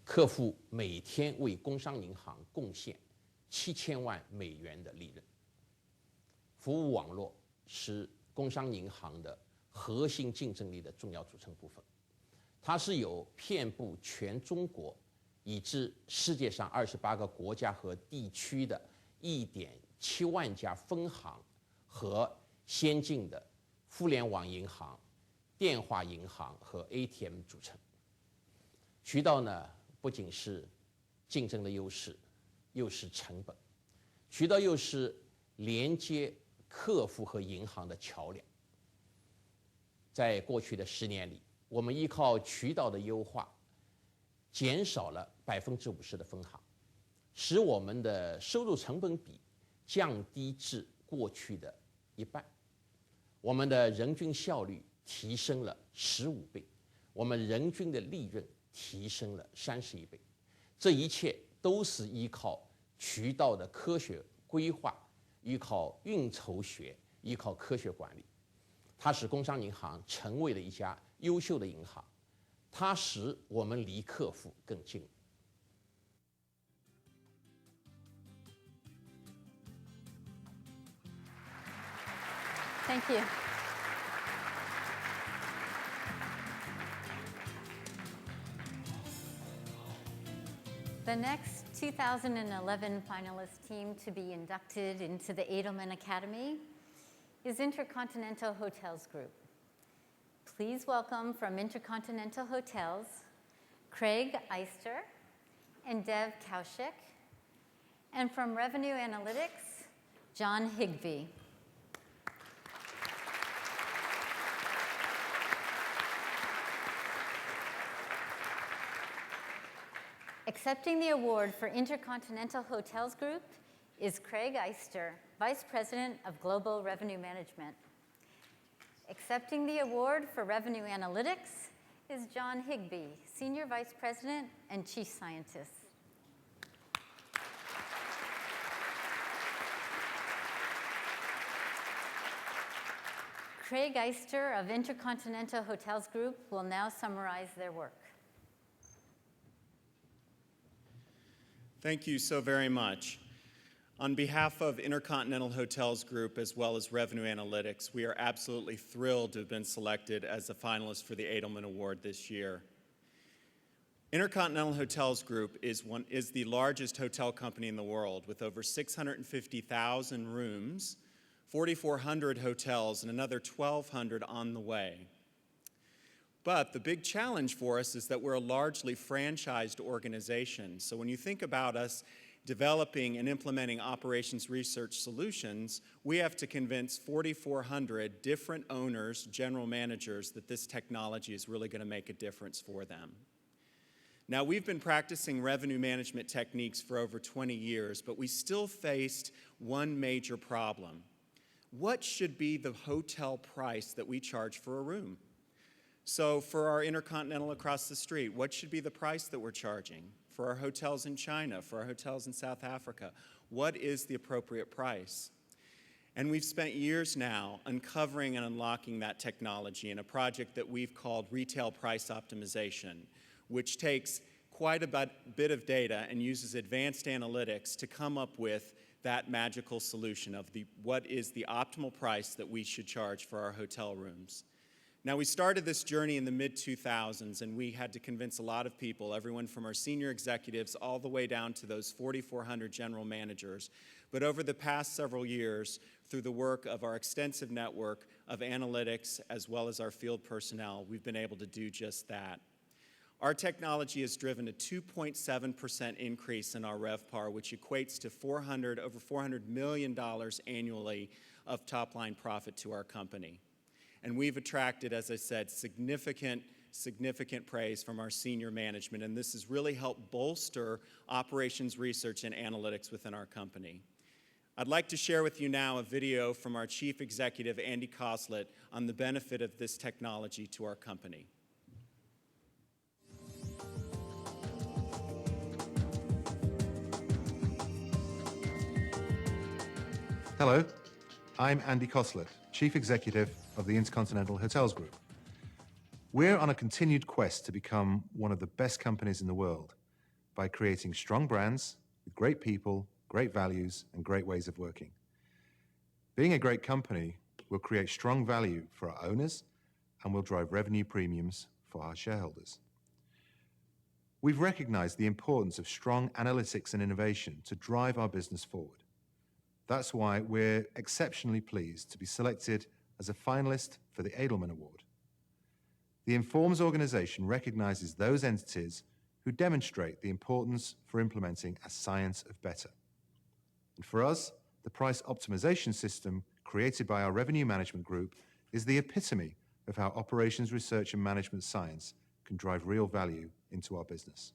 客户每天为工商银行贡献7000万美元的利润。服务网络是工商银行的核心竞争力的重要组成部分，它是由遍布全中国以至世界上28个国家和地区的1.7万家分行和先进的互联网银行、电话银行和 ATM 组成。渠道呢，不仅是竞争的优势，又是成本。渠道又是连接客户和银行的桥梁。在过去的10年里，我们依靠渠道的优化，减少了50%的分行，使我们的收入成本比降低至过去的1半。我们的人均效率提升了15倍，我们人均的利润提升了31倍。这一切都是依靠渠道的科学规划，依靠运筹学，依靠科学管理。它使工商银行成为了一家优秀的银行，它使我们离客户更近。
Thank you. The next 2011 finalist team to be inducted into the Edelman Academy is Intercontinental Hotels Group. Please welcome from Intercontinental Hotels, Craig Eister and Dev Kaushik, and from Revenue Analytics, John Higbee. Accepting the award for Intercontinental Hotels Group is Craig Eister, Vice President of Global Revenue Management. Accepting the award for Revenue Analytics is John Higbee, Senior Vice President and Chief Scientist. Craig Eister of Intercontinental Hotels Group will now summarize their work.
Thank you so very much. On behalf of Intercontinental Hotels Group as well as Revenue Analytics, we are absolutely thrilled to have been selected as a finalist for the Edelman Award this year. Intercontinental Hotels Group is the largest hotel company in the world with over 650,000 rooms, 4,400 hotels, and another 1,200 on the way. But the big challenge for us is that we're a largely franchised organization. So when you think about us developing and implementing operations research solutions, we have to convince 4,400 different owners, general managers, that this technology is really going to make a difference for them. Now, we've been practicing revenue management techniques for over 20 years, but we still faced one major problem. What should be the hotel price that we charge for a room? So for our Intercontinental across the street, what should be the price that we're charging? For our hotels in China, for our hotels in South Africa, what is the appropriate price? And we've spent years now uncovering and unlocking that technology in a project that we've called Retail Price Optimization, which takes quite a bit of data and uses advanced analytics to come up with that magical solution of what is the optimal price that we should charge for our hotel rooms. Now, we started this journey in the mid-2000s, and we had to convince a lot of people, everyone from our senior executives all the way down to those 4,400 general managers. But over the past several years, through the work of our extensive network of analytics as well as our field personnel, we've been able to do just that. Our technology has driven a 2.7% increase in our RevPAR, which equates to over $400 million annually of top-line profit to our company. And we've attracted, as I said, significant praise from our senior management, and this has really helped bolster operations research and analytics within our company. I'd like to share with you now a video from our Chief Executive, Andy Koslett, on the benefit of this technology to our company.
Hello, I'm Andy Koslett, Chief Executive of the Intercontinental Hotels Group. We're on a continued quest to become one of the best companies in the world by creating strong brands with great people, great values, and great ways of working. Being a great company will create strong value for our owners and will drive revenue premiums for our shareholders. We've recognized the importance of strong analytics and innovation to drive our business forward. That's why we're exceptionally pleased to be selected as a finalist for the Edelman Award. The Informs organization recognizes those entities who demonstrate the importance for implementing a science of better. And for us, the price optimization system created by our revenue management group is the epitome of how operations research and management science can drive real value into our business.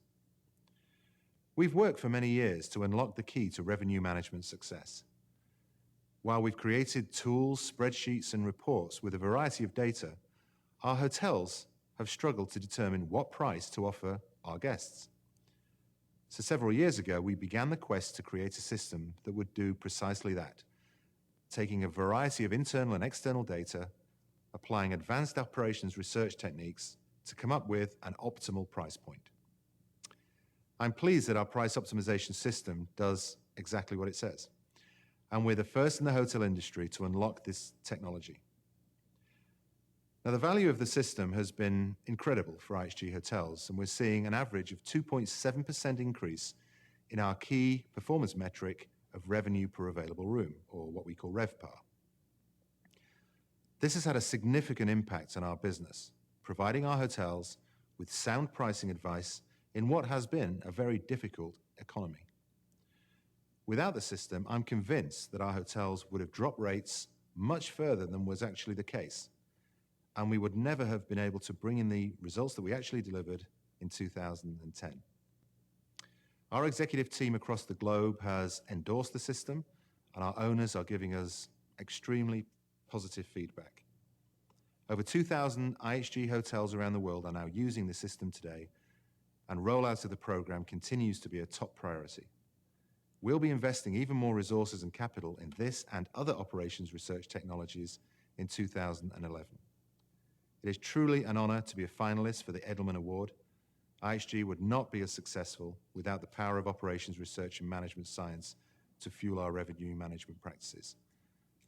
We've worked for many years to unlock the key to revenue management success. While we've created tools, spreadsheets, and reports with a variety of data, our hotels have struggled to determine what price to offer our guests. So several years ago, we began the quest to create a system that would do precisely that, taking a variety of internal and external data, applying advanced operations research techniques to come up with an optimal price point. I'm pleased that our price optimization system does exactly what it says. And we're the first in the hotel industry to unlock this technology. Now, the value of the system has been incredible for IHG Hotels, and we're seeing an average of 2.7% increase in our key performance metric of revenue per available room, or what we call RevPAR. This has had a significant impact on our business, providing our hotels with sound pricing advice in what has been a very difficult economy. Without the system, I'm convinced that our hotels would have dropped rates much further than was actually the case, and we would never have been able to bring in the results that we actually delivered in 2010. Our executive team across the globe has endorsed the system, and our owners are giving us extremely positive feedback. Over 2,000 IHG hotels around the world are now using the system today, and rollout of the program continues to be a top priority. We'll be investing even more resources and capital in this and other operations research technologies in 2011. It is truly an honor to be a finalist for the Edelman Award. IHG would not be as successful without the power of operations research and management science to fuel our revenue management practices.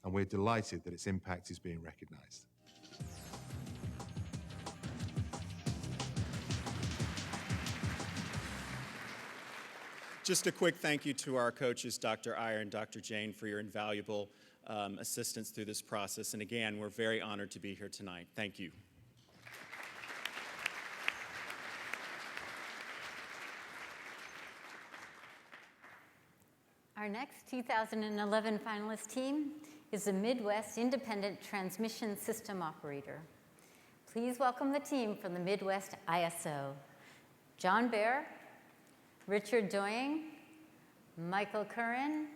And we're delighted that its impact is being recognized.
Just a quick thank you to our coaches, Dr. Iyer and Dr. Jane, for your invaluable assistance through this process. And again, we're very honored to be here tonight. Thank you.
Our next 2011 finalist team is the Midwest Independent Transmission System Operator. Please welcome the team from the Midwest ISO. John Baer, Richard Doying, Michael Curran,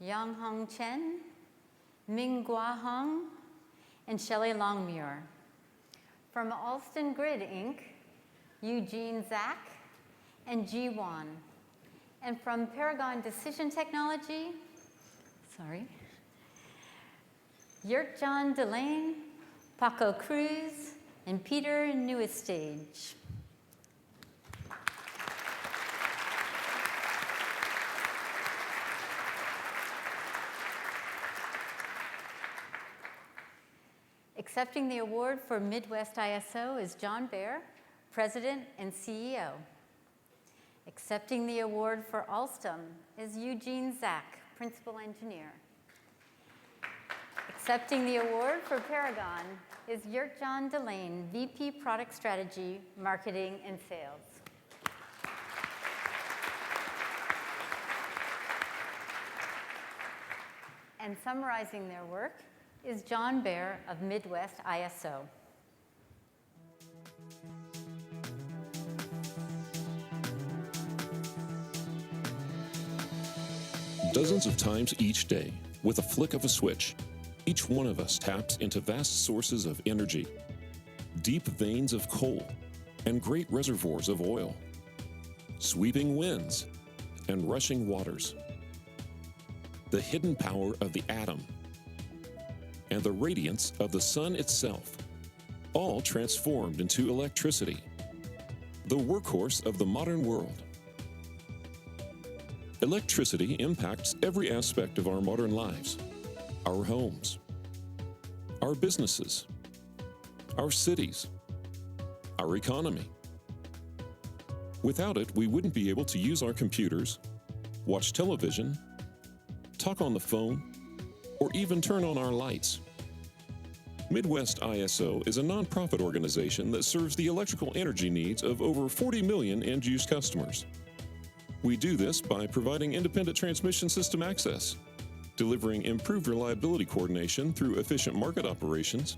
Yang Hong Chen, Ming Gua Hong, and Shelley Longmuir. From Alston Grid, Inc., Eugene Zak and Ji Wan. And from Paragon Decision Technology, Yurt-John Delane, Paco Cruz, and Peter Neuestage. Accepting the award for Midwest ISO is John Baer, President and CEO. Accepting the award for Alstom is Eugene Zak, Principal Engineer. Accepting the award for Paragon is Yurt-John Delane, VP Product Strategy, Marketing and Sales. And summarizing their work is John Baer of Midwest ISO.
Dozens of times each day, with a flick of a switch, each one of us taps into vast sources of energy, deep veins of coal, and great reservoirs of oil, sweeping winds and rushing waters, the hidden power of the atom, and the radiance of the sun itself, all transformed into electricity, the workhorse of the modern world. Electricity impacts every aspect of our modern lives, our homes, our businesses, our cities, our economy. Without it, we wouldn't be able to use our computers, watch television, talk on the phone, or even turn on our lights. Midwest ISO is a nonprofit organization that serves the electrical energy needs of over 40 million end-use customers. We do this by providing independent transmission system access, delivering improved reliability coordination through efficient market operations,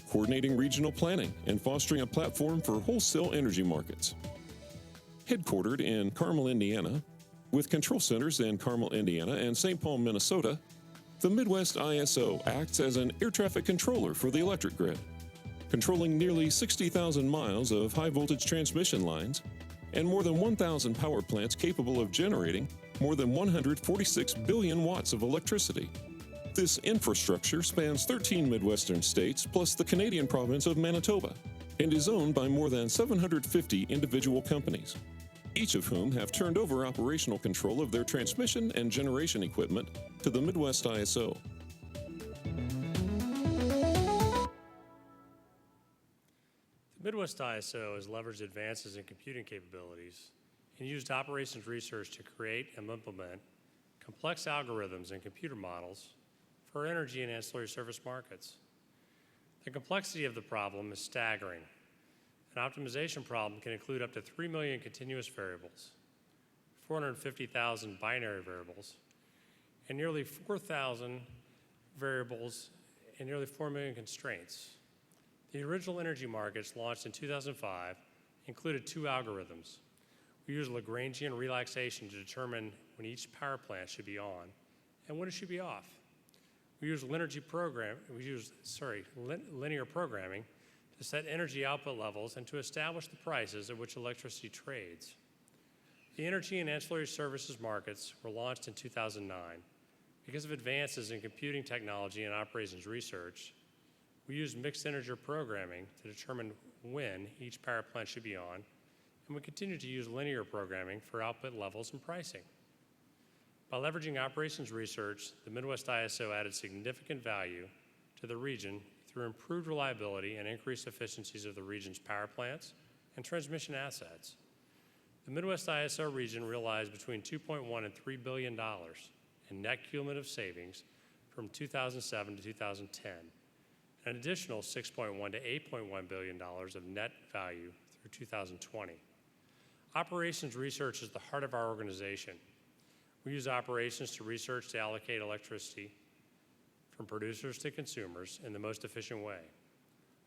coordinating regional planning, and fostering a platform for wholesale energy markets. Headquartered in Carmel, Indiana, with control centers in Carmel, Indiana, and St. Paul, Minnesota, the Midwest ISO acts as an air traffic controller for the electric grid, controlling nearly 60,000 miles of high-voltage transmission lines and more than 1,000 power plants capable of generating more than 146 billion watts of electricity. This infrastructure spans 13 Midwestern states plus the Canadian province of Manitoba and is owned by more than 750 individual companies, each of whom have turned over operational control of their transmission and generation equipment to the Midwest ISO.
The Midwest ISO has leveraged advances in computing capabilities and used operations research to create and implement complex algorithms and computer models for energy and ancillary service markets. The complexity of the problem is staggering. An optimization problem can include up to 3 million continuous variables, 450,000 binary variables, and nearly 4,000 variables and nearly 4 million constraints. The original energy markets, launched in 2005, included 2 algorithms. We use Lagrangian relaxation to determine when each power plant should be on and when it should be off. We use linear programming to set energy output levels and to establish the prices at which electricity trades. The energy and ancillary services markets were launched in 2009. Because of advances in computing technology and operations research, we use mixed integer programming to determine when each power plant should be on, and we continue to use linear programming for output levels and pricing. By leveraging operations research, the Midwest ISO added significant value to the region through improved reliability and increased efficiencies of the region's power plants and transmission assets. The Midwest ISO region realized between $2.1 and $3 billion in net cumulative savings from 2007 to 2010, and an additional $6.1 to $8.1 billion of net value through 2020. Operations research is the heart of our organization. We use operations to research to allocate electricity from producers to consumers in the most efficient way.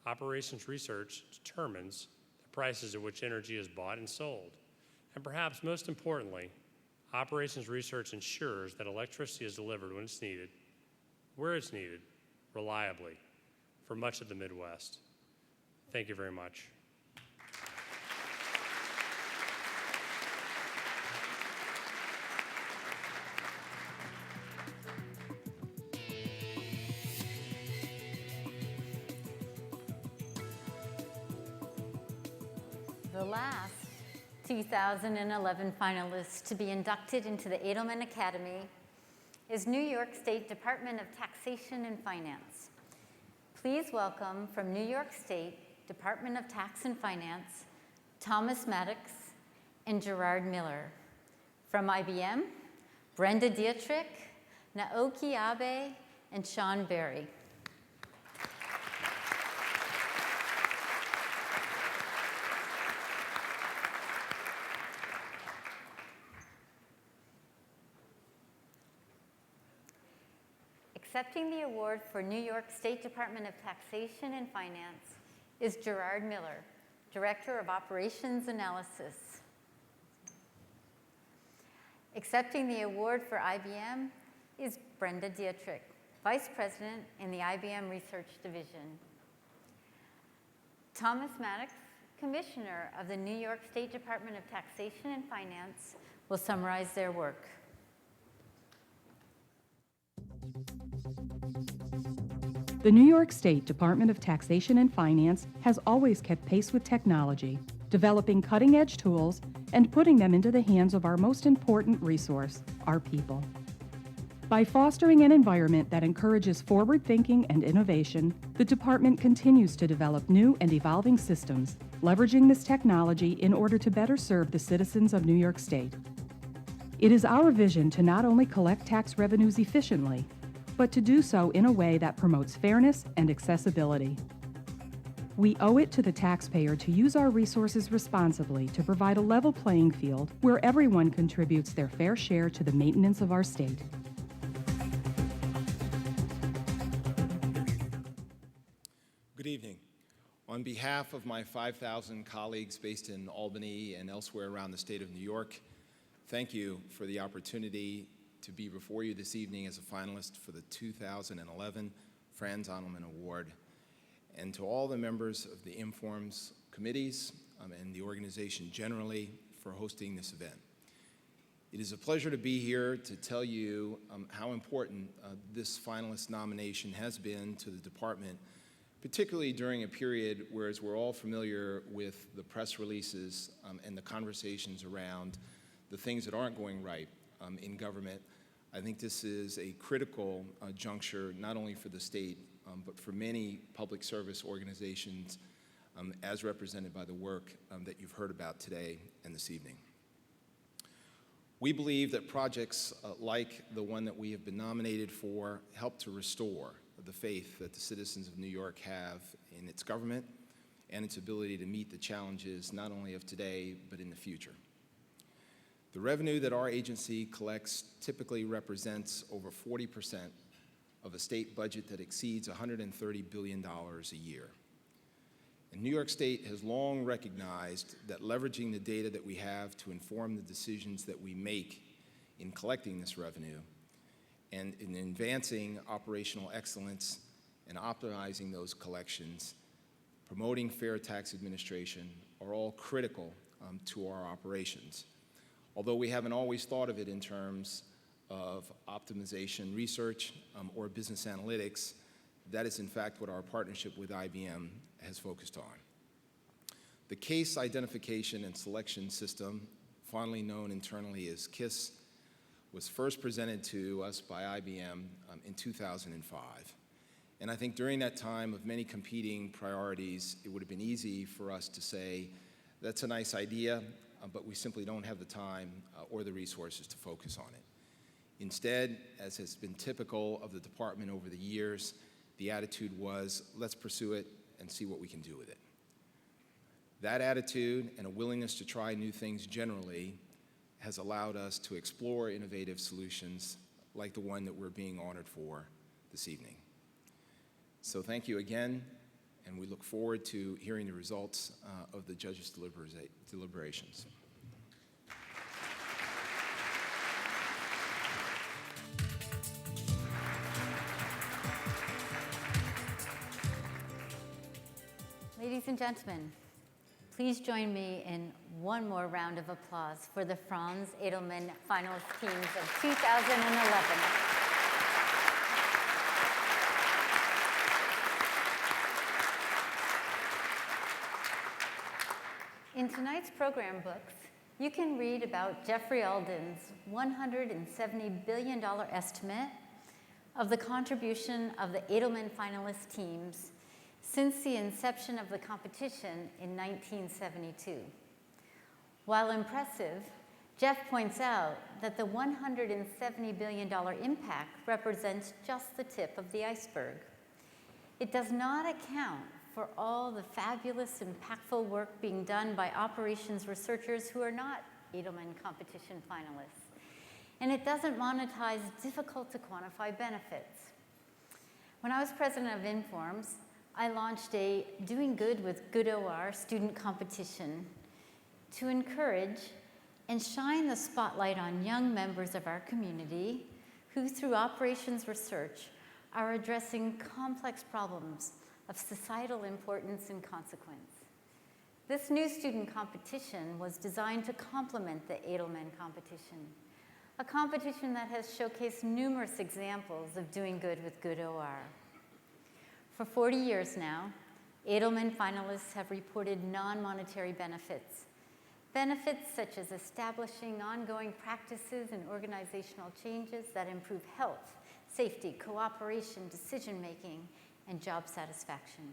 Operations research determines the prices at which energy is bought and sold. And perhaps most importantly, operations research ensures that electricity is delivered when it's needed, where it's needed, reliably, for much of the Midwest. Thank you very much.
The last 2011 finalist to be inducted into the Edelman Academy is New York State Department of Taxation and Finance. Please welcome from New York State Department of Tax and Finance, Thomas Maddox and Gerard Miller. From IBM, Brenda Dietrich, Naoki Abe, and Sean Berry. Accepting the award for New York State Department of Taxation and Finance is Gerard Miller, Director of Operations Analysis. Accepting the award for IBM is Brenda Dietrich, Vice President in the IBM Research Division. Thomas Maddox, Commissioner of the New York State Department of Taxation and Finance, will summarize their work.
The New York State Department of Taxation and Finance has always kept pace with technology, developing cutting-edge tools and putting them into the hands of our most important resource, our people. By fostering an environment that encourages forward thinking and innovation, the department continues to develop new and evolving systems, leveraging this technology in order to better serve the citizens of New York State. It is our vision to not only collect tax revenues efficiently, but to do so in a way that promotes fairness and accessibility. We owe it to the taxpayer to use our resources responsibly to provide a level playing field where everyone contributes their fair share to the maintenance of our state.
Good evening. On behalf of my 5,000 colleagues based in Albany and elsewhere around the state of New York, thank you for the opportunity to be before you this evening as a finalist for the 2011 Franz Edelman Award, and to all the members of the Informs committees and the organization generally for hosting this event. It is a pleasure to be here to tell you how important this finalist nomination has been to the department, particularly during a period where, as we're all familiar with the press releases and the conversations around the things that aren't going right in government. I think this is a critical juncture, not only for the state, but for many public service organizations as represented by the work that you've heard about today and this evening. We believe that projects like the one that we have been nominated for help to restore the faith that the citizens of New York have in its government and its ability to meet the challenges not only of today, but in the future. The revenue that our agency collects typically represents over 40% of a state budget that exceeds $130 billion a year. And New York State has long recognized that leveraging the data that we have to inform the decisions that we make in collecting this revenue and in advancing operational excellence and optimizing those collections, promoting fair tax administration are all critical to our operations. Although we haven't always thought of it in terms of optimization research or business analytics, that is in fact what our partnership with IBM has focused on. The Case Identification and Selection System, fondly known internally as KISS, was first presented to us by IBM in 2005. And I think during that time of many competing priorities, it would have been easy for us to say, that's a nice idea, but we simply don't have the time or the resources to focus on it. Instead, as has been typical of the department over the years, the attitude was, let's pursue it and see what we can do with it. That attitude and a willingness to try new things generally has allowed us to explore innovative solutions like the one that we're being honored for this evening. So thank you again, and we look forward to hearing the results of the judges' deliberations.
Ladies and gentlemen, please join me in one more round of applause for the Franz Edelman finalist teams of 2011. In tonight's program books, you can read about Jeffrey Alden's $170 billion estimate of the contribution of the Edelman finalist teams since the inception of the competition in 1972. While impressive, Jeff points out that the $170 billion impact represents just the tip of the iceberg. It does not account for all the fabulous, impactful work being done by operations researchers who are not Edelman competition finalists. And it doesn't monetize difficult to quantify benefits. When I was president of Informs, I launched a Doing Good with Good OR student competition to encourage and shine the spotlight on young members of our community who, through operations research, are addressing complex problems of societal importance and consequence. This new student competition was designed to complement the Edelman competition, a competition that has showcased numerous examples of doing good with good OR. For 40 years now, Edelman finalists have reported non-monetary benefits. Benefits such as establishing ongoing practices and organizational changes that improve health, safety, cooperation, decision-making, and job satisfaction.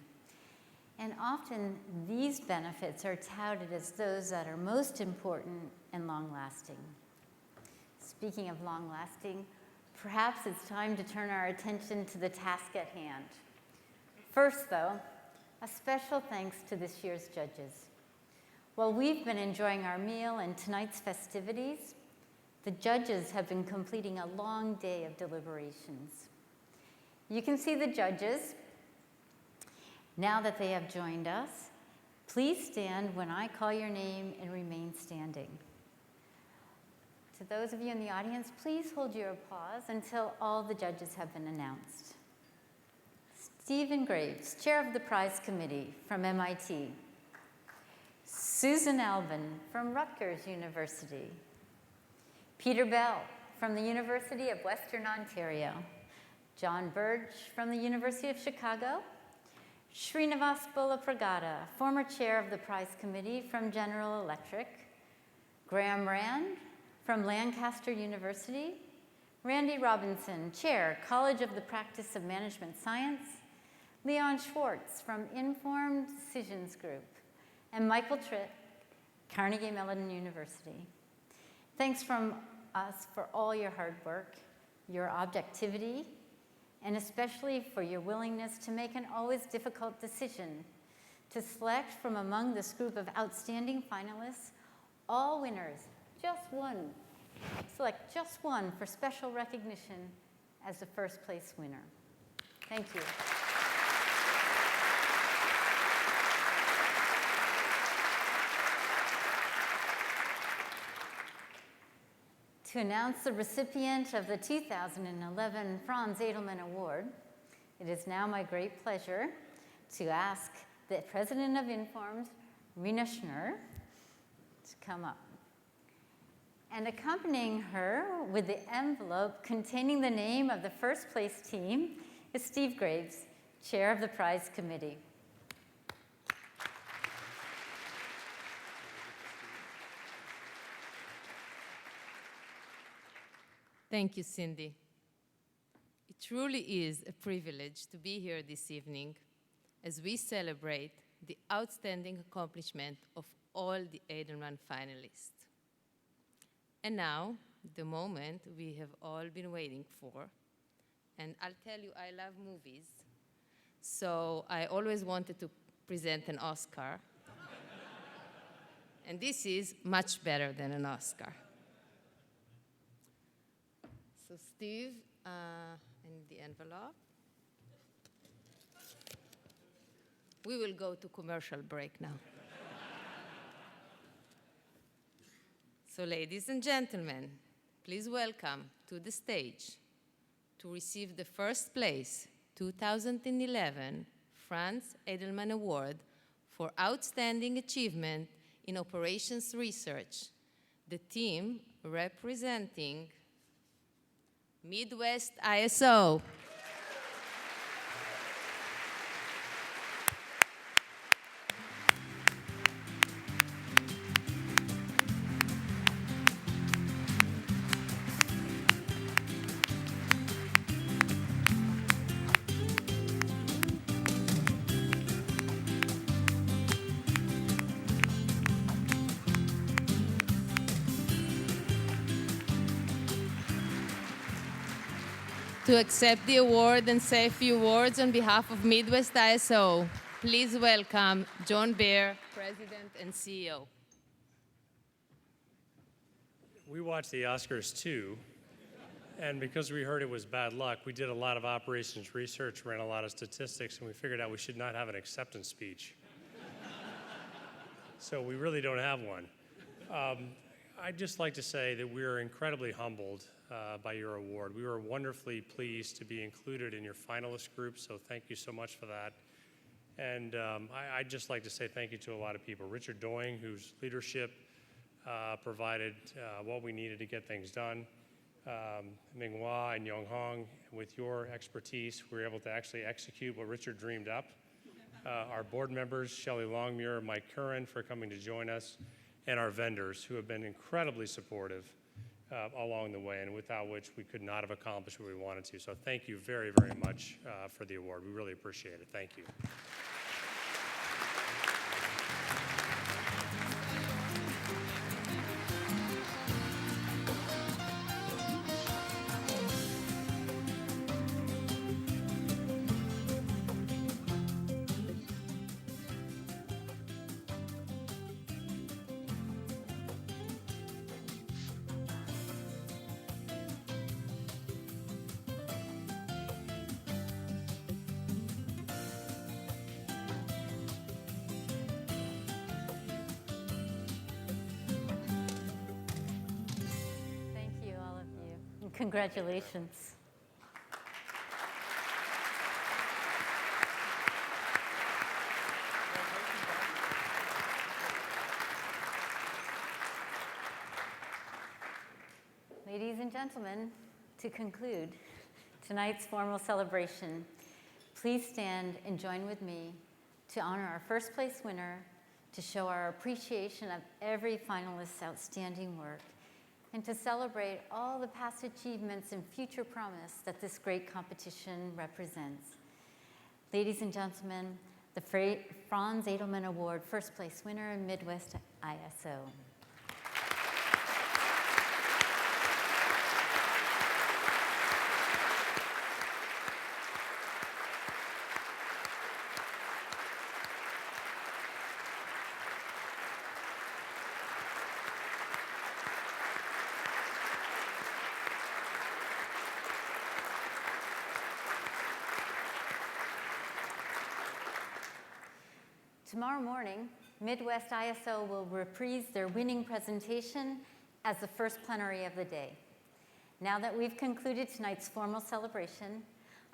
And often, these benefits are touted as those that are most important and long-lasting. Speaking of long-lasting, perhaps it's time to turn our attention to the task at hand. First, though, a special thanks to this year's judges. While we've been enjoying our meal and tonight's festivities, the judges have been completing a long day of deliberations. You can see the judges. Now that they have joined us, please stand when I call your name and remain standing. To those of you in the audience, please hold your applause until all the judges have been announced. Stephen Graves, Chair of the Prize Committee from MIT. Susan Albin from Rutgers University. Peter Bell from the University of Western Ontario. John Burge from the University of Chicago. Srinivas Bollapragada, former Chair of the Prize Committee from General Electric. Graham Rand from Lancaster University. Randy Robinson, Chair, College of the Practice of Management Science. Leon Schwartz from Informed Decisions Group, and Michael Tritt, Carnegie Mellon University. Thanks from us for all your hard work, your objectivity, and especially for your willingness to make an always difficult decision to select from among this group of outstanding finalists all winners, just one. Select just one for special recognition as the first place winner. Thank you. To announce the recipient of the 2011 Franz Edelman Award, it is now my great pleasure to ask the President of Informs, Rena Schnurr, to come up. And accompanying her with the envelope containing the name of the first place team is Steve Graves, Chair of the Prize Committee.
Thank you, Cindy. It truly is a privilege to be here this evening as we celebrate the outstanding accomplishment of all the Edelman finalists. And now, the moment we have all been waiting for. And I'll tell you, I love movies, so I always wanted to present an Oscar. And this is much better than an Oscar. So Steve, in the envelope. We will go to commercial break now. So ladies and gentlemen, please welcome to the stage to receive the first place 2011 Franz Edelman Award for Outstanding Achievement in Operations Research, the team representing Midwest ISO. To accept the award and say a few words on behalf of Midwest ISO, please welcome John Baer, President and CEO.
We watched the Oscars too, and because we heard it was bad luck, we did a lot of operations research, ran a lot of statistics, and we figured out we should not have an acceptance speech. So we really don't have one. I'd just like to say that we are incredibly humbled by your award. We were wonderfully pleased to be included in your finalist group, so thank you so much for that. And I'd just like to say thank you to a lot of people. Richard Doing, whose leadership provided what we needed to get things done. Ming Hua and Yong Hong, with your expertise, we were able to actually execute what Richard dreamed up. Our board members, Shelley Longmuir, Mike Curran, for coming to join us, and our vendors, who have been incredibly supportive along the way, and without which we could not have accomplished what we wanted to. So thank you very, very much for the award. We really appreciate it. Thank you.
Congratulations. Ladies and gentlemen, to conclude tonight's formal celebration, please stand and join with me to honor our first place winner, to show our appreciation of every finalist's outstanding work, and to celebrate all the past achievements and future promise that this great competition represents. Ladies and gentlemen, the Franz Edelman Award first place winner in Midwest ISO. Tomorrow morning, Midwest ISO will reprise their winning presentation as the first plenary of the day. Now that we've concluded tonight's formal celebration,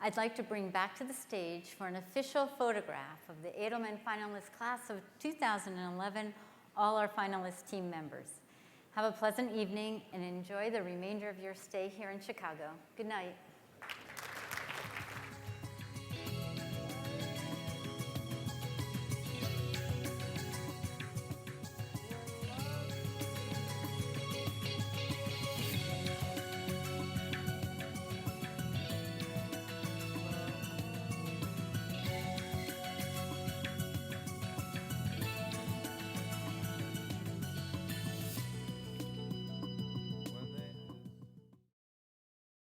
I'd like to bring back to the stage for an official photograph of the Edelman finalist class of 2011, all our finalist team members. Have a pleasant evening and enjoy the remainder of your stay here in Chicago. Good night.